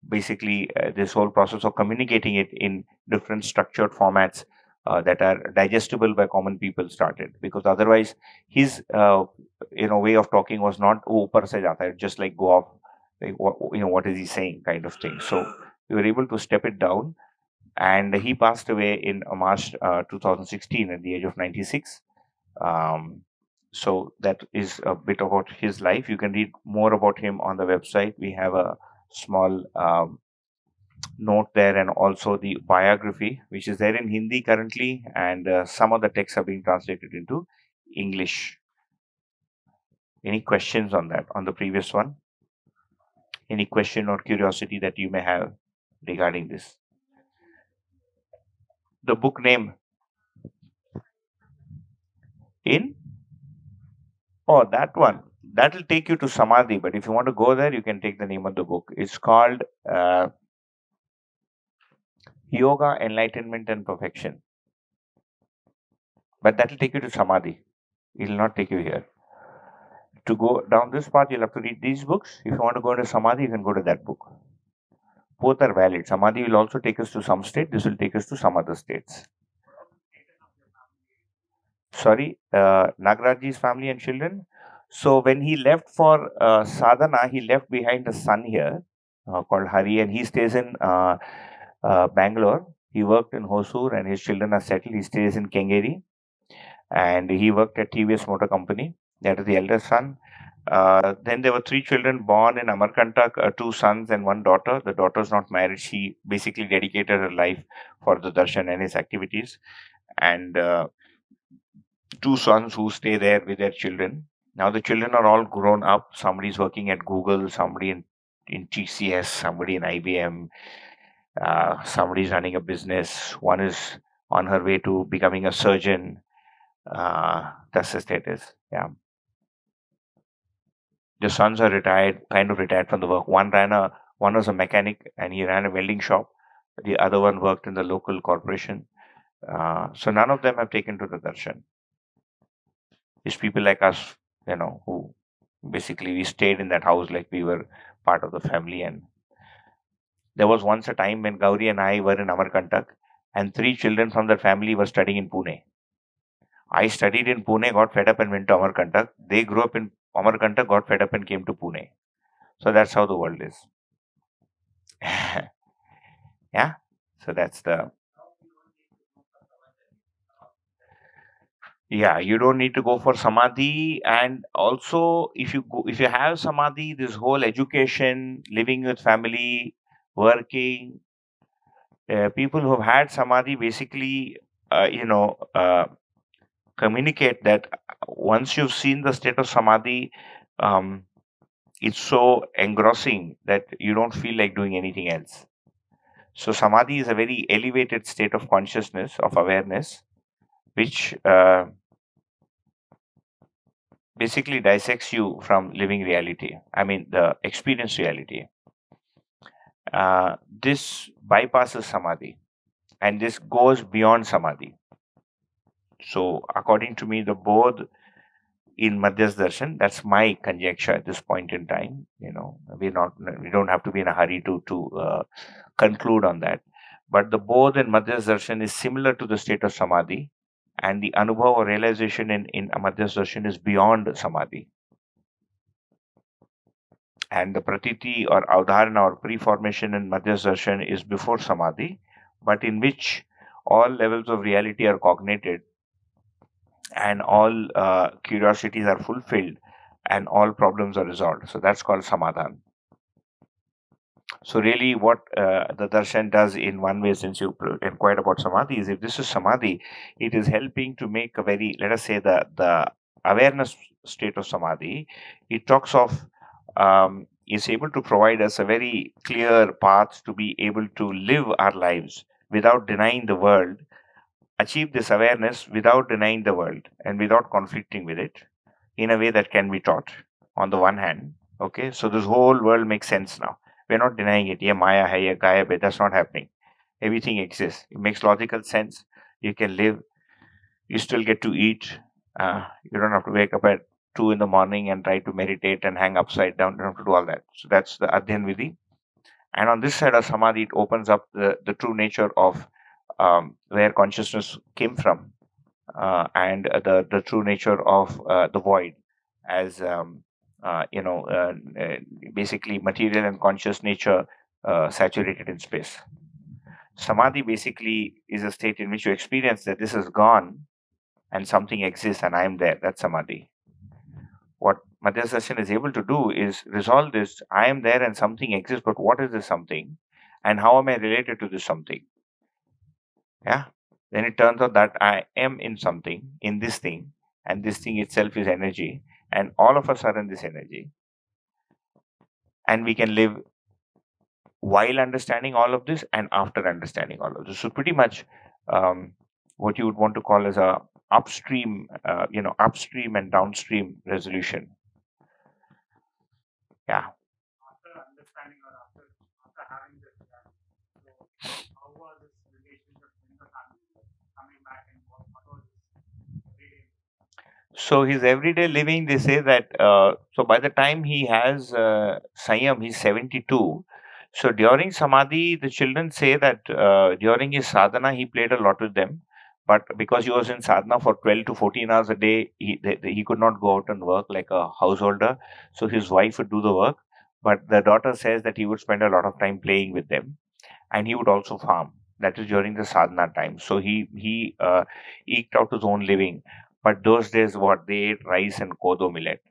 S1: basically, this whole process of communicating it in different structured formats that are digestible by common people started, because otherwise his way of talking was not oh upar se jata hai, just like go off, like, what is he saying kind of thing. So we were able to step it down, and he passed away in March 2016 at the age of 96. um, so that is a bit about his life. You can read more about him on the website. We have a small note there, and also the biography, which is there in Hindi currently, and some of the texts are being translated into English. Any questions on that, on the previous one? Any question or curiosity that you may have regarding this? The book name in that one, that will take you to Samadhi. But if you want to go there, you can take the name of the book. It's called Yoga, Enlightenment, and Perfection. But that will take you to Samadhi. It will not take you here. To go down this path, you'll have to read these books. If you want to go into Samadhi, you can go to that book. Both are valid. Samadhi will also take us to some state. This will take us to some other states. Sorry, Nagarajji's family and children. So when he left for sadhana, he left behind a son here called Hari, and he stays in Bangalore. He worked in Hosur, and his children are settled. He stays in Kengeri, and he worked at TVS Motor Company. That is the eldest son. Then there were 3 children born in Amarkantak, 2 sons and 1 daughter. The daughter is not married. She basically dedicated her life for the darshan and his activities. And 2 sons who stay there with their children. Now the children are all grown up. Somebody is working at Google, somebody in TCS, somebody in IBM, somebody is running a business. One is on her way to becoming a surgeon. That's the status. Yeah. The sons are retired, kind of retired from the work. One was a mechanic, and he ran a welding shop. The other one worked in the local corporation. So none of them have taken to the darshan. It's people like us, who basically we stayed in that house like we were part of the family. And there was once a time when Gauri and I were in Amarkantak, and 3 children from the family were studying in Pune. I studied in Pune, got fed up and went to Amarkantak. They grew up in Amarkantak, got fed up and came to Pune. So that's how the world is. Yeah. So that's the. Yeah, you don't need to go for samadhi. And also, if you have samadhi, this whole education, living with family, working, people who've had samadhi basically, communicate that once you've seen the state of samadhi, it's so engrossing that you don't feel like doing anything else. So samadhi is a very elevated state of consciousness, of awareness, which basically dissects you from living reality. I mean, the experience reality. This bypasses samadhi, and this goes beyond samadhi. So, according to me, the bodh in Madhyas Darshan, that's my conjecture at this point in time. We don't have to be in a hurry to conclude on that. But the bodh in Madhyas Darshan is similar to the state of samadhi, and the anubhav or realization in Madhyas Darshan is beyond samadhi. And the pratiti or avdharana or pre-formation in Madhyas Darshan is before samadhi, but in which all levels of reality are cognated, and all curiosities are fulfilled, and all problems are resolved. So that's called samadhan. So really what the darshan does in one way, since you inquired about samadhi, is if this is samadhi, it is helping to make a very, let us say, the awareness state of samadhi. It talks of, is able to provide us a very clear path to be able to live our lives without denying the world, achieve this awareness without denying the world and without conflicting with it, in a way that can be taught on the one hand. Okay, so this whole world makes sense now. We're not denying it. Yeah, Maya hai, yeah, Gayab hai. That's not happening. Everything exists. It makes logical sense. You can live. You still get to eat. You don't have to wake up at 2 in the morning and try to meditate and hang upside down. You don't have to do all that. So that's the Adhyan Vidhi. And on this side of Samadhi, it opens up the true nature of where consciousness came from, and the true nature of the void as basically material and conscious nature saturated in space. Samadhi basically is a state in which you experience that this is gone and something exists and I am there. That's Samadhi. What Madhya Session is able to do is resolve this I am there and something exists, but what is this something? And how am I related to this something? Yeah. Then it turns out that I am in something, in this thing, and this thing itself is energy, and all of us are in this energy. And we can live while understanding all of this and after understanding all of this. So pretty much what you would want to call as a upstream, upstream and downstream resolution. Yeah.
S4: After understanding or after having this, so how was this relationship in the family coming back and what was his everyday?
S1: So his everyday living, they say that so by the time he has Sanyam, he's 72. So during Samadhi, the children say that during his sadhana, he played a lot with them. But because he was in sadhana for 12 to 14 hours a day, he could not go out and work like a householder. So his wife would do the work. But the daughter says that he would spend a lot of time playing with them. And he would also farm. That is during the sadhana time. So he eked out his own living. But those days, what they ate rice and kodo millet,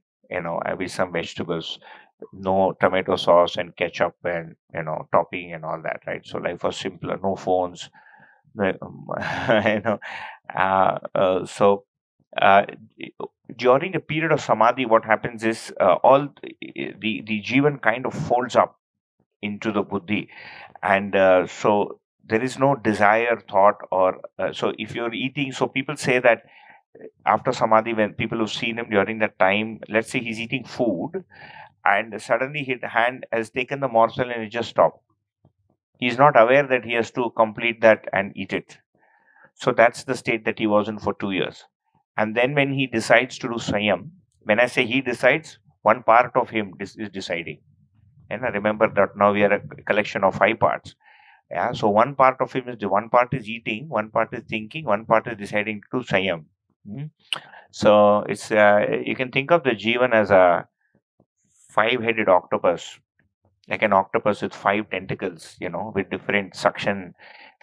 S1: with some vegetables, no tomato sauce and ketchup and topping and all that, right? So life was simpler. No phones, you know. So uh, during the period of samadhi, what happens is all the jivan kind of folds up into the buddhi, and so there is no desire thought or so if you're eating, so people say that after samadhi, when people who've seen him during that time, let's say he's eating food and suddenly his hand has taken the morsel and it just stopped. He's not aware that he has to complete that and eat it. So that's the state that he was in for 2 years. And then when he decides to do Sanyam, when I say he decides, one part of him is deciding. And I remember that now we are a collection of 5 parts. Yeah. So one part of him is one part is eating, one part is thinking, one part is deciding to do Sanyam. So it's you can think of the Jivan as a 5-headed octopus, like an octopus with 5 tentacles, with different suction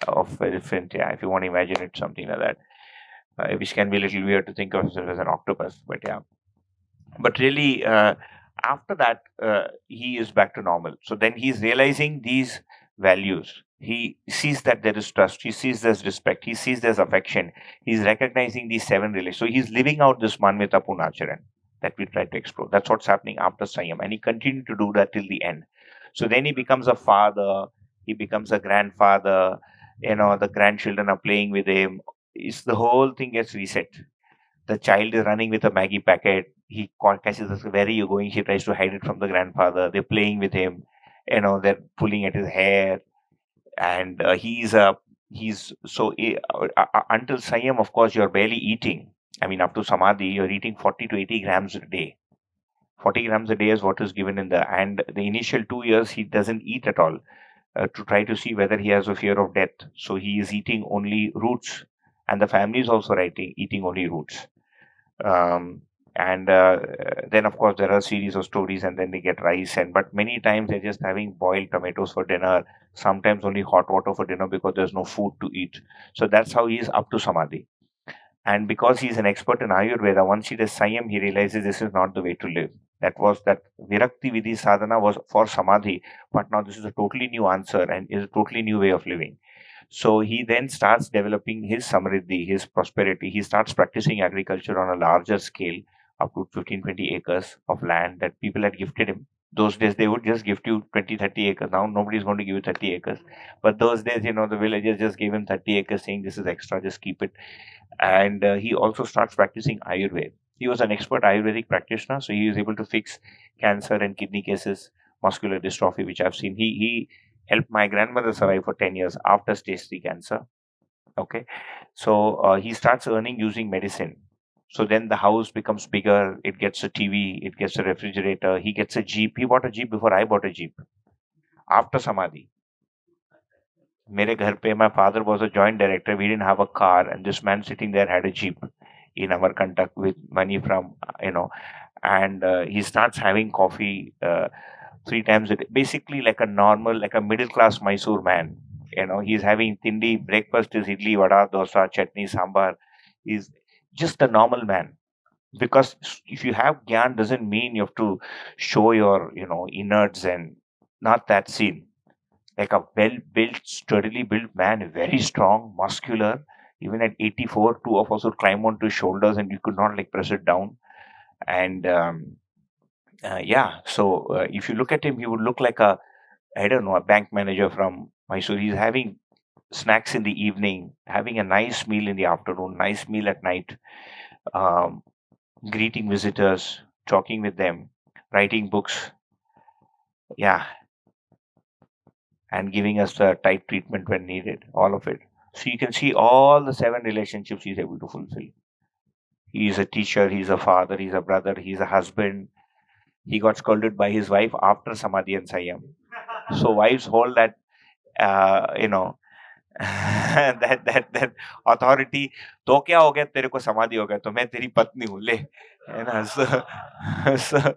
S1: of different. Yeah, if you want to imagine it, something like that, which can be a little weird to think of yourself as an octopus, but yeah. But really, after that, he is back to normal. So then he's realizing these values. He sees that there is trust. He sees there's respect. He sees there's affection. He's recognizing these 7 relations. So he's living out this Manvita Punacharan that we try to explore. That's what's happening after Sanyam. And he continued to do that till the end. So then he becomes a father. He becomes a grandfather. The grandchildren are playing with him. It's the whole thing gets reset. The child is running with a Maggie packet. He catches us. Where are you going? She tries to hide it from the grandfather. They're playing with him. They're pulling at his hair, and he's so until Sanyam, of course, you're barely eating. I mean, up to Samadhi, you're eating 40 to 80 grams a day. 40 grams a day is what is given and the initial 2 years he doesn't eat at all to try to see whether he has a fear of death. So he is eating only roots, and the family is also eating only roots. And then of course there are a series of stories, and then they get rice, but many times they're just having boiled tomatoes for dinner, sometimes only hot water for dinner because there's no food to eat. So that's how he is up to samadhi. And because he's an expert in ayurveda, once he does Sanyam, he realizes this is not the way to live. That virakti vidhi sadhana was for samadhi, but now this is a totally new answer and is a totally new way of living. So he then starts developing his samriddhi, his prosperity. He starts practicing agriculture on a larger scale, up to 15, 20 acres of land that people had gifted him. Those days they would just gift you 20, 30 acres. Now nobody's going to give you 30 acres. But those days, the villagers just gave him 30 acres saying this is extra, just keep it. And he also starts practicing Ayurveda. He was an expert Ayurvedic practitioner, so he was able to fix cancer and kidney cases, muscular dystrophy, which I've seen. He helped my grandmother survive for 10 years after stage 3 cancer. Okay. So he starts earning using medicine. So then the house becomes bigger. It gets a TV, it gets a refrigerator, he gets a Jeep. He bought a Jeep before I bought a Jeep after Samadhi. Mere ghar pe, my father was a joint director. We didn't have a car, and this man sitting there had a jeep in Amarkantak with money from, and he starts having coffee 3 times a day. Basically, like a normal, like a middle class Mysore man. He's having tindi. Breakfast is idli, vada, dosa, chutney, sambar. He's just a normal man. Because if you have gyan, doesn't mean you have to show your, innards and not that scene. Like a well built, sturdily built man, very strong, muscular. Even at 84, two of us would climb onto his shoulders and you could not like press it down. And yeah, so if you look at him, he would look like I don't know, a bank manager from Mysore. He's having snacks in the evening, having a nice meal in the afternoon, nice meal at night, um, greeting visitors, talking with them, writing books. Yeah, and giving us the tight treatment when needed, all of it. So you can see all the 7 relationships he's able to fulfill. He is a teacher, he's a father, he's a brother, he's a husband. He got scolded by his wife after Samadhi and Sayam. So wives hold that, that authority. तो क्या हो गया, तेरे को समाधि हो गया तो मैं तेरी पत्नी हूँ, ले, है ना? So,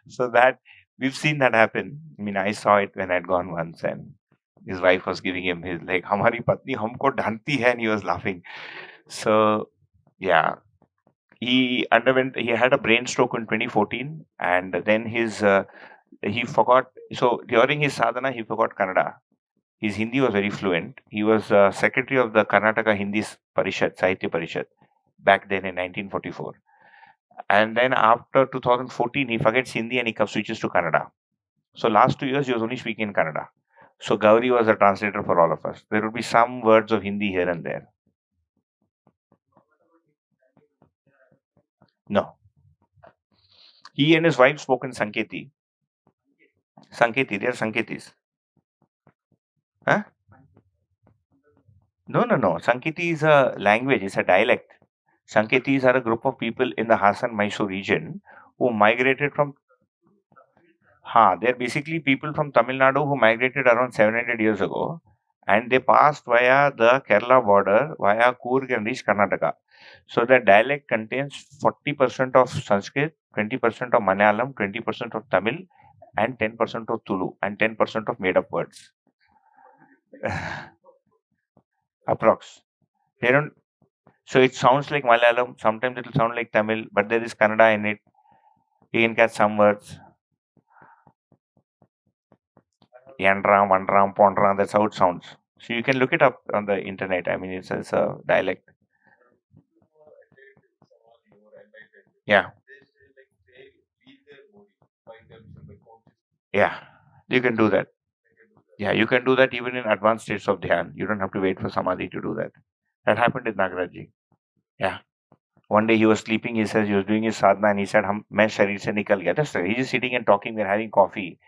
S1: so that we've seen that happen. I mean, I saw it when I'd gone once, and his wife was giving him his, like, हमारी पत्नी हमको ढांढती है, and he was laughing. So yeah, he had a brain stroke in 2014, and then he forgot. So during his sadhana, he forgot Kannada. His Hindi was very fluent. He was secretary of the Karnataka Hindi Parishad, Sahitya Parishad, back then in 1944. And then after 2014, he forgets Hindi and he switches to Kannada. So last 2 years, he was only speaking in Kannada. So Gauri was a translator for all of us. There would be some words of Hindi here and there. No. He and his wife spoke in Sanketi. Sanketi, they are Sanketis. Huh? No. Sanketi is a language, it's a dialect. Sanketis are a group of people in the Hassan Mysore region who migrated from. They're basically people from Tamil Nadu who migrated around 700 years ago, and they passed via the Kerala border via Coorg and reached Karnataka. So the dialect contains 40% of Sanskrit, 20% of Malayalam, 20% of Tamil, and 10% of Tulu, and 10% of made up words. Approx. They don't. So it sounds like Malayalam. Sometimes it will sound like Tamil, but there is Kannada in it. You can catch some words. Yandram, Vandram, Pondram, that's how it sounds. So you can look it up on the internet. I mean, it's a dialect. Yeah. Yeah, you can do that. Yeah, you can do that even in advanced states of dhyan. You don't have to wait for samadhi to do that. That happened with Nagaraj. Yeah. One day he was sleeping, he says he was doing his sadhana and he said, मैं शरीर से निकल गया. That's right. He's just sitting and talking, we're having coffee.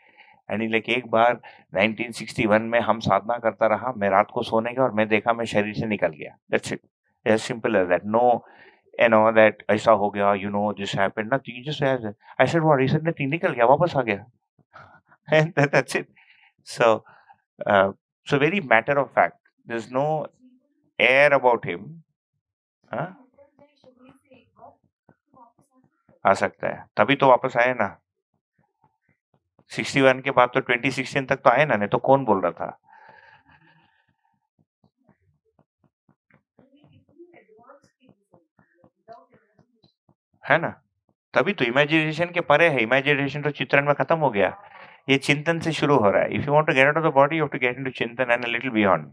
S1: And he's like, एक बार 1961 में हम साधना करता रहा, मैं रात को सोने गया और मैं देखा मैं शरीर से निकल गया. That's it. As simple as that. No, that ऐसा हो गया, this happened. Nothing. You just said, I said, what? He said, nothing, निकल गया, वापस आ गया. And that's it. So very matter of fact. There's no air about him. हाँ? आ सकता है, तभी तो वापस आए ना. 61 के बाद तो 2016 तक तो आए ना, नहीं तो कौन बोल रहा था. है ना, तभी तो इमेजिनेशन के परे है. इमेजिनेशन तो चित्रण में खत्म हो गया, ये चिंतन से शुरू हो रहा है. If you want to get out of the body, you have to get into चिंतन एंड अ लिटिल बियॉन्ड.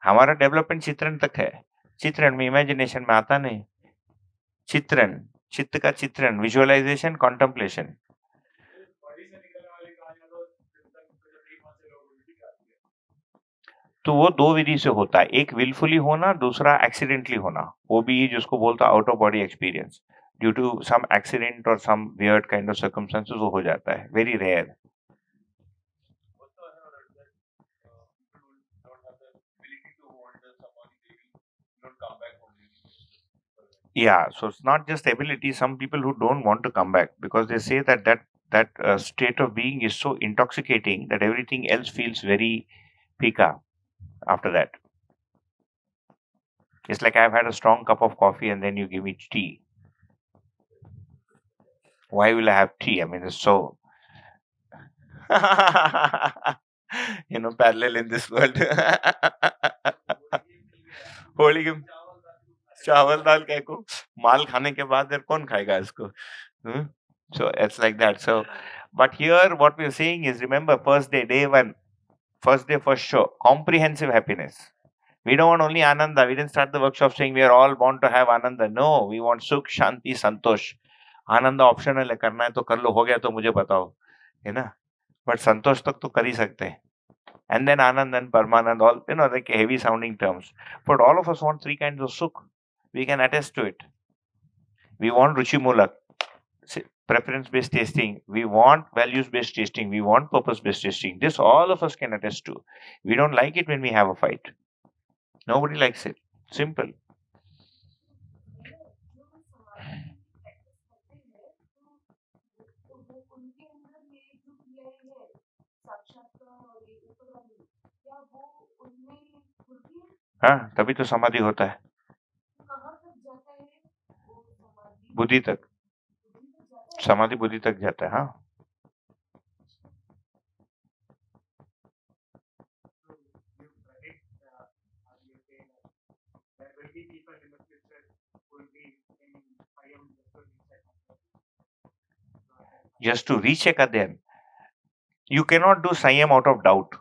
S1: हमारा डेवलपमेंट चित्रण तक है, चित्रण में इमेजिनेशन में आता नहीं. चित्रण, चित्त का चित्रण, विजुअलाइजेशन, कॉन्टेम्पलेशन. तो वो 2 विधि से होता है, एक विलफुली होना, दूसरा एक्सीडेंटली होना. वो भी जिसको बोलता out of body experience, due to some accident और some weird kind of circumstances वो हो जाता है. Very rare. Yeah, so it's not just ability. Some people who don't want to come back because they say that that state of being is so intoxicating that everything else feels very pika after that. It's like I've had a strong cup of coffee and then you give me tea. Why will I have tea? I mean, it's so parallel in this world. Holi के चावल दाल क्या को माल खाने के बाद फिर कौन खाएगा इसको? So it's like that. So, but here what we're saying is, remember, first day, day one, first day, first show, comprehensive happiness. We don't want only Ananda. We didn't start the workshop saying we are all born to have Ananda. No, we want Sukh, Shanti, Santosh. Ananda optional है, करना है तो कर लो, हो गया तो मुझे बताओ, है ना? But संतोष तक तो कर ही सकते हैं. And then Anand and Parmanand, all, like heavy sounding terms. But all of us want three kinds of Sukh. We can attest to it. We want Ruchi Mulak, preference based tasting. We want values based tasting. We want purpose based tasting. This all of us can attest to. We don't like it when we have a fight. Nobody likes it. Simple. हाँ, तभी तो समाधि होता है. बुद्धि तक, समाधि बुद्धि तक जाता है. हाँ, just to recheck again. You cannot do Sanyam out of doubt.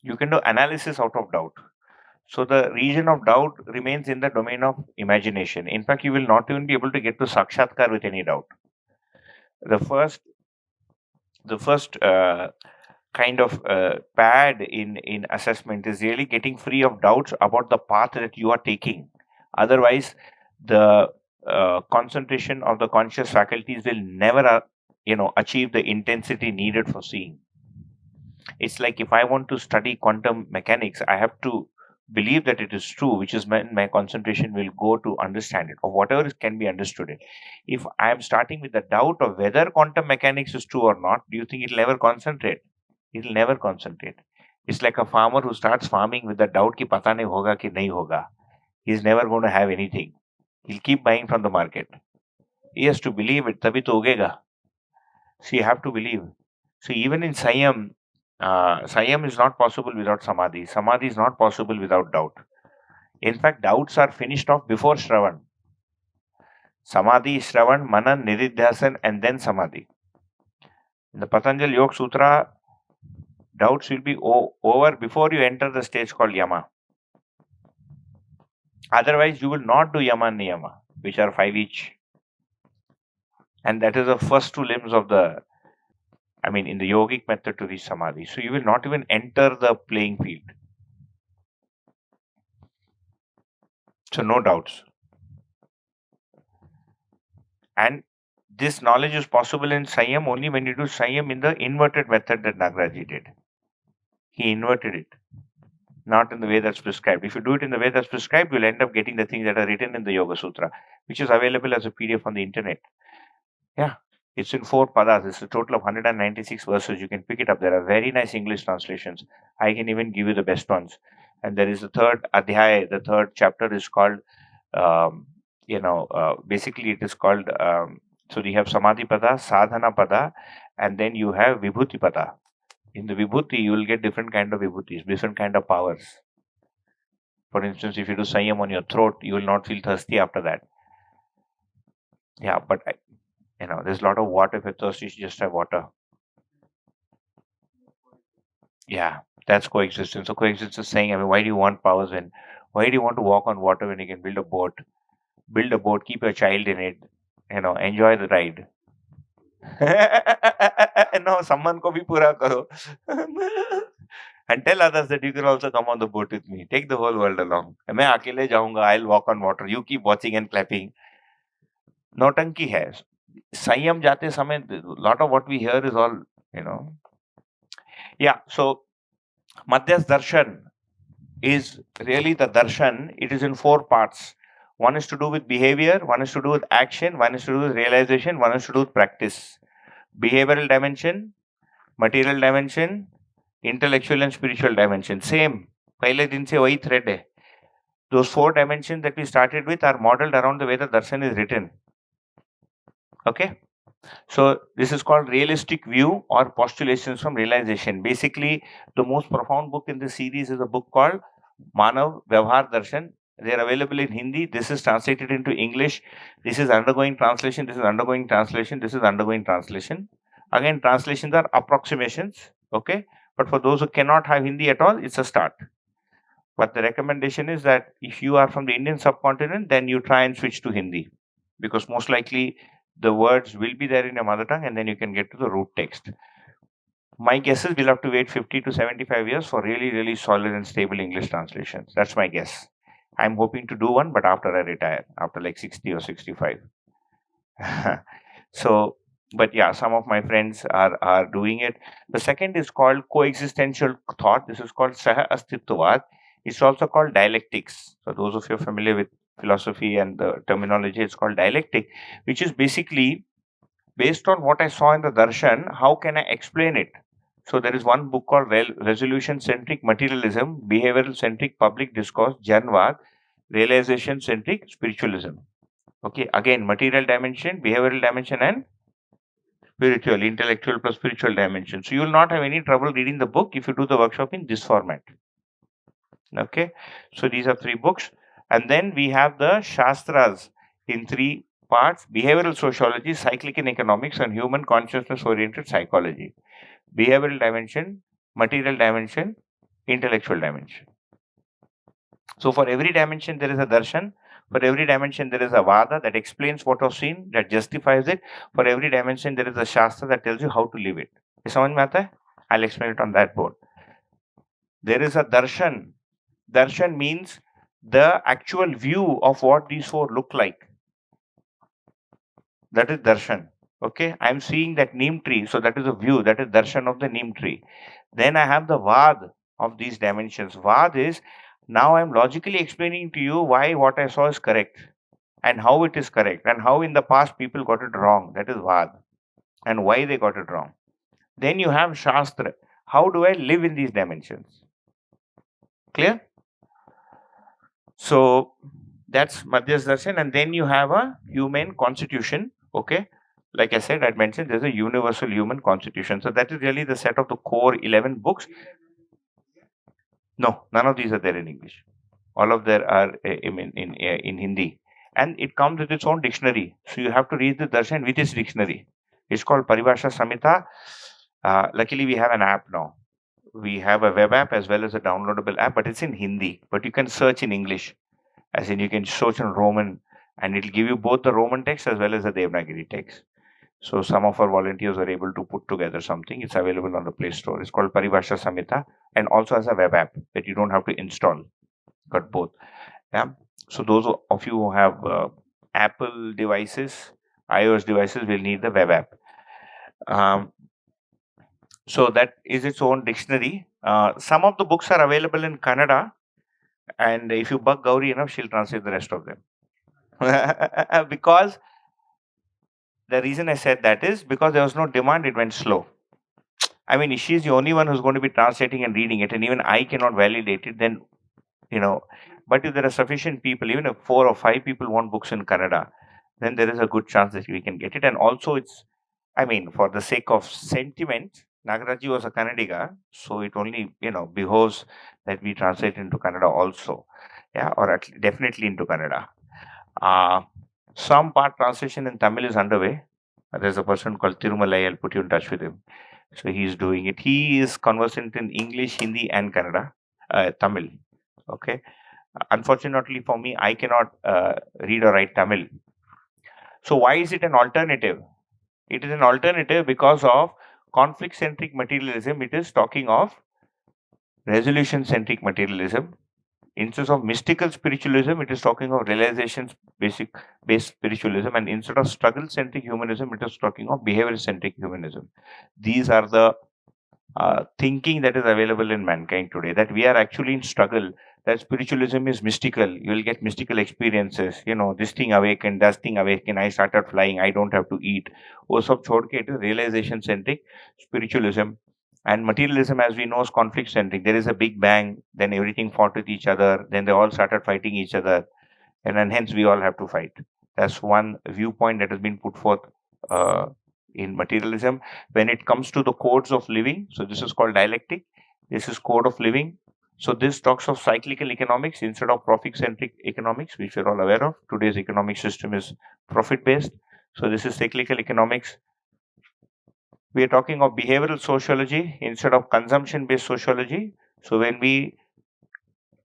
S1: You can do analysis out of doubt. So the region of doubt remains in the domain of imagination. In fact, you will not even be able to get to Sakshatkar with any doubt. The first kind of pad in assessment is really getting free of doubts about the path that you are taking. Otherwise, the concentration of the conscious faculties will never achieve the intensity needed for seeing. It's like if I want to study quantum mechanics, I have to believe that it is true, which is when my concentration will go to understand it, or whatever can be understood it. If I am starting with the doubt of whether quantum mechanics is true or not, do you think it will ever concentrate? It will never concentrate. It's like a farmer who starts farming with the doubt ki pata nahi hoga ki nahi hoga. He's never going to have anything. He'll keep buying from the market. He has to believe it, tabhi to ugega. So you have to believe. So even in Sanyam, Sanyam is not possible without Samadhi. Samadhi is not possible without doubt. In fact, doubts are finished off before Shravan. Samadhi, Shravan, Manan, Nididhyasan, and then Samadhi. In the Patanjali Yoga Sutra, doubts will be over before you enter the stage called Yama. Otherwise, you will not do Yama and Niyama, which are 5 each. And that is the first 2 limbs of in the yogic method to reach Samadhi. So you will not even enter the playing field. So no doubts. And this knowledge is possible in Sanyam only when you do Sanyam in the inverted method that Nagaraji did. He inverted it, not in the way that's prescribed. If you do it in the way that's prescribed, you'll end up getting the things that are written in the Yoga Sutra, which is available as a PDF on the internet. Yeah, it's in 4 padas. It's a total of 196 verses. You can pick it up. There are very nice English translations. I can even give you the best ones. And there is the third adhyaya. The third chapter is called, basically it is called, so you have Samadhi Pada, Sadhana Pada, and then you have Vibhuti Pada. In the Vibhuti, you will get different kind of Vibhutis, different kind of powers. For instance, if you do Sanyam on your throat, you will not feel thirsty after that. Yeah, but there's a lot of water. If you're thirsty, you just have water. Yeah, that's coexistence. So coexistence is saying, why do you want powers why do you want to walk on water when you can build a boat? Build a boat, keep your child in it, enjoy the ride. No, someone ko bhi pura karo. And tell others that you can also come on the boat with me. Take the whole world along. मैं अकेले जाऊंगा, I'll walk on water. You keep watching and clapping. नौटंकी है. संयम जाते समय, lot of what we hear is all, Yeah, so Madhyas Darshan is really the darshan. It is in 4 parts. One is to do with behavior, one is to do with action, one is to do with realization, one is to do with practice. behavioral dimension, material dimension, intellectual and spiritual dimension. Same. पहले दिन से वही thread है. Those 4 dimensions that we started with are modeled around the way the darshan is written. Okay. So this is called realistic view or postulations from realization. Basically, the most profound book in this series is a book called Manav Vyavhar Darshan. They are available in Hindi. This is translated into English. This is undergoing translation. This is undergoing translation. This is undergoing translation. Again, translations are approximations. Okay. But for those who cannot have Hindi at all, it's a start. But the recommendation is that if you are from the Indian subcontinent, then you try and switch to Hindi, because most likely the words will be there in your mother tongue and then you can get to the root text. My guess is we'll have to wait 50 to 75 years for really, really solid and stable English translations. That's my guess. I'm hoping to do one, but after I retire, after like 60 or 65. So, but yeah, some of my friends are doing it. The second is called coexistential thought. This is called Saha Astitwad. It's also called dialectics. So those of you familiar with philosophy and the terminology, it's called dialectic, which is basically based on what I saw in the darshan, how can I explain it? So there is one book called Resolution-Centric Materialism, Behavioral-Centric Public Discourse, Janvad, Realization-Centric Spiritualism. Okay, again, material dimension, behavioral dimension, and spiritual, intellectual plus spiritual dimension. So you will not have any trouble reading the book if you do the workshop in this format. Okay, so these are 3 books. And then we have the Shastras in 3 parts: behavioral sociology, cyclic in economics, and human consciousness oriented psychology. Behavioral dimension, material dimension, intellectual dimension. So for every dimension there is a darshan. For every dimension there is a vada that explains what was seen, that justifies it. For every dimension there is a shastra that tells you how to live it. ये समझ में आता है? I'll explain it on that board. There is a darshan. Darshan means the actual view of what these 4 look like. That is darshan. Okay, I'm seeing that neem tree, so that is a view, that is darshan of the neem tree. Then I have the vad of these dimensions. Vad is, now I'm logically explaining to you why what I saw is correct and how it is correct and how in the past people got it wrong. That is vad, and why they got it wrong. Then you have shastra. How do I live in these dimensions? Clear? So that's Madhyas Darshan, and then you have a human constitution. Okay, like I said, I'd mentioned there's a universal human constitution. So that is really the set of the core 11 books. No, none of these are there in English. All of them are in Hindi, and it comes with its own dictionary. So you have to read the darshan with its dictionary. It's called Paribhasha Samhita. Luckily, we have an app now. We have a web app as well as a downloadable app, but it's in Hindi. But you can search in English, as in you can search in Roman, and it'll give you both the Roman text as well as the Devanagari text. So some of our volunteers are able to put together something. It's available on the Play Store. It's called Paribhasha Samhita, and also has a web app that you don't have to install. Got both. Yeah. So those of you who have Apple devices, iOS devices, will need the web app. So that is its own dictionary. Some of the books are available in Kannada, and if you bug Gauri enough, she'll translate the rest of them. Because the reason I said that is because there was no demand, it went slow. I mean, if she's the only one who's going to be translating and reading it, and even I cannot validate it, then, but if there are sufficient people, even if 4 or 5 people want books in Kannada, then there is a good chance that we can get it. And also it's, I mean, for the sake of sentiment, Nagaraji was a Kannadiga, so it only, behoves that we translate into Kannada also. Yeah, or definitely into Kannada. Some part translation in Tamil is underway. There's a person called Tirumalai, I'll put you in touch with him. So he's doing it. He is conversant in English, Hindi, and Kannada, Tamil. Okay. Unfortunately for me, I cannot read or write Tamil. So why is it an alternative? It is an alternative because of conflict-centric materialism. It is talking of resolution-centric materialism. Instead of mystical spiritualism, it is talking of realization-based spiritualism. And instead of struggle-centric humanism, it is talking of behavior-centric humanism. These are the thinking that is available in mankind today, that we are actually in struggle, that spiritualism is mystical. You will get mystical experiences. This thing awakened, that thing awakened. I started flying. I don't have to eat. वो सब छोड़ के it is realization centric spiritualism. And materialism, as we know, is conflict centric. There is a big bang, then everything fought with each other, then they all started fighting each other, and then hence we all have to fight. That's one viewpoint that has been put forth uh, in materialism. When it comes to the codes of living, so this is called dialectic. This is code of living. So this talks of cyclical economics instead of profit-centric economics, which we're all aware of. Today's economic system is profit-based. So this is cyclical economics. We are talking of behavioral sociology instead of consumption-based sociology. So when we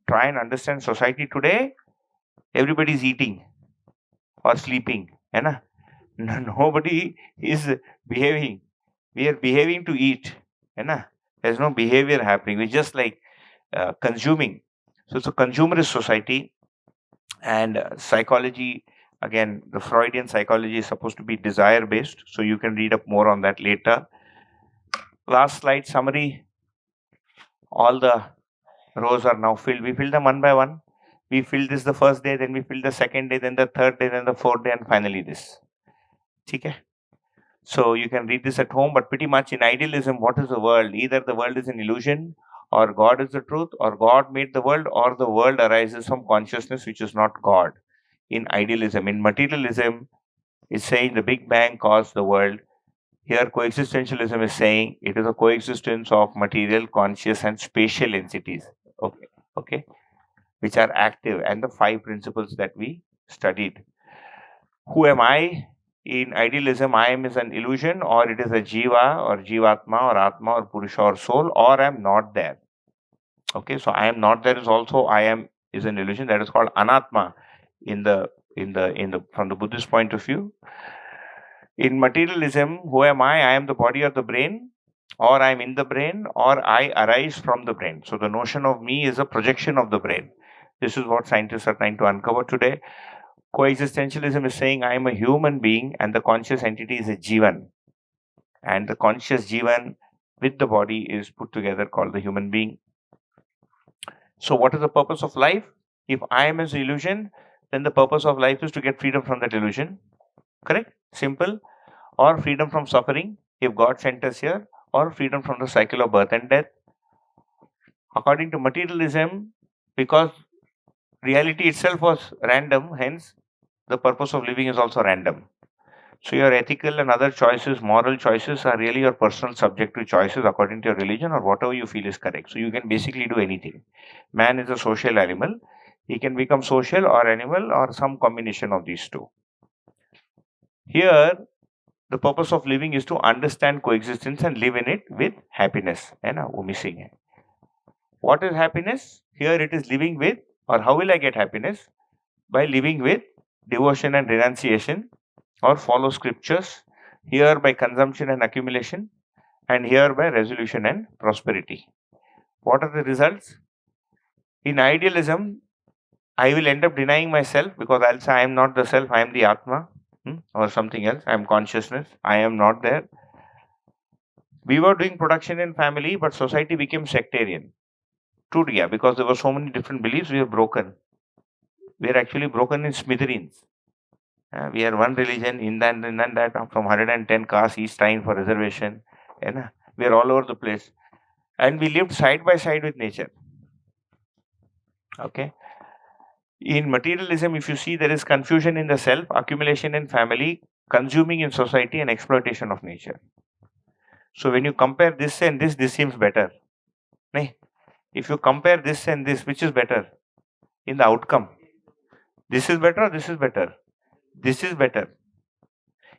S1: try and understand society today, everybody is eating or sleeping. Nobody is behaving. We are behaving to eat. There's no behavior happening. We're just like consuming. So it's a consumerist society. And psychology, again, the Freudian psychology is supposed to be desire based. So you can read up more on that later. Last slide summary. All the rows are now filled. We fill them one by one. We fill this the first day, then we fill the second day, then the third day, then the fourth day, and finally this. Okay. So you can read this at home, but pretty much in idealism, what is the world? Either the world is an illusion, or God is the truth, or God made the world, or the world arises from consciousness which is not God. In idealism, in materialism, it's saying the Big Bang caused the world. Here, coexistentialism is saying it is a coexistence of material, conscious, and spatial entities. Okay, which are active, and the 5 principles that we studied. Who am I? In idealism, I am is an illusion, or it is a jiva, or jivatma, or atma, or purusha, or soul, or I am not there. Okay, so I am not there is also I am is an illusion. That is called anatma in the from the Buddhist point of view. In materialism, who am I? I am the body or the brain, or I am in the brain, or I arise from the brain. So the notion of me is a projection of the brain. This is what scientists are trying to uncover today. Coexistentialism is saying I am a human being and the conscious entity is a jivan. And the conscious jivan with the body is put together called the human being. So what is the purpose of life? If I am as an illusion, then the purpose of life is to get freedom from that illusion. Correct? Simple. Or freedom from suffering, if God sent us here, or freedom from the cycle of birth and death. According to materialism, because reality itself was random, hence the purpose of living is also random. So your ethical and other choices, moral choices are really your personal subjective choices according to your religion or whatever you feel is correct. So you can basically do anything. Man is a social animal. He can become social or animal or some combination of these two. Here, the purpose of living is to understand coexistence and live in it with happiness. Missing. What is happiness? Here it is living with, or how will I get happiness? By living with devotion and renunciation, or follow scriptures, here by consumption and accumulation, and here by resolution and prosperity. What are the results? In idealism, I will end up denying myself because I'll say I am not the self, I am the Atma, or something else. I am consciousness, I am not there. We were doing production in family, but society became sectarian. True, yeah, because there were so many different beliefs, we are broken. We are actually broken in smithereens. We are one religion, in that from 110 castes, each trying for reservation. We are all over the place. And we lived side by side with nature. Okay. In materialism, if you see, there is confusion in the self, accumulation in family, consuming in society, and exploitation of nature. So when you compare this and this seems better. If you compare this and this, which is better in the outcome? This is better or this is better? This is better.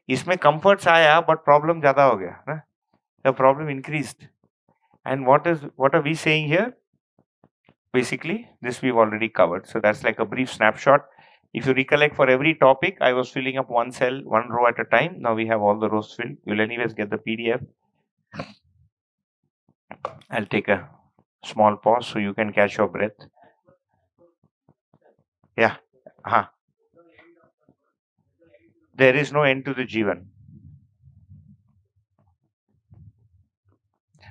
S1: इसमें comforts आया but problem ज़्यादा हो गया ना? The problem increased. And what are we saying here? Basically, this we've already covered. So that's like a brief snapshot. If you recollect, for every topic, I was filling up one cell, one row at a time. Now we have all the rows filled. You'll anyways get the PDF. I'll take a small pause so you can catch your breath. Yeah. There is no end to the Jivan.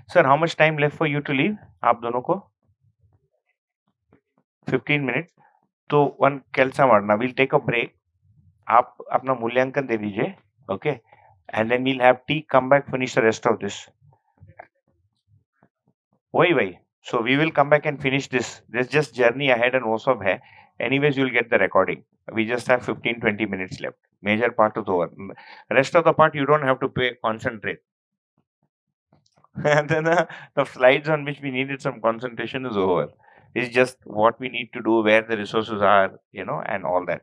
S1: Sir, how much time left for you to leave? आप दोनों को? 15 minutes. तो one ಕೆಲಸ ಮಾಡೋಣ, we'll take a break. आप अपना मूल्यांकन दे दीजिए, okay, and then we'll have tea, come back, finish the rest of this. वही so we will come back and finish this. There's just journey ahead and वो सब है. Anyways, you'll get the recording. We just have 15-20 minutes left. Major part is over. Rest of the part you don't have to pay, concentrate. And then the slides on which we needed some concentration is over. It's just what we need to do, where the resources are, and all that.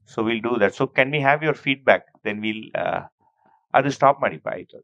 S1: So we'll do that. So can we have your feedback? Then we'll ಅದು stop ಮಾಡಿ ಆಯ್ತು.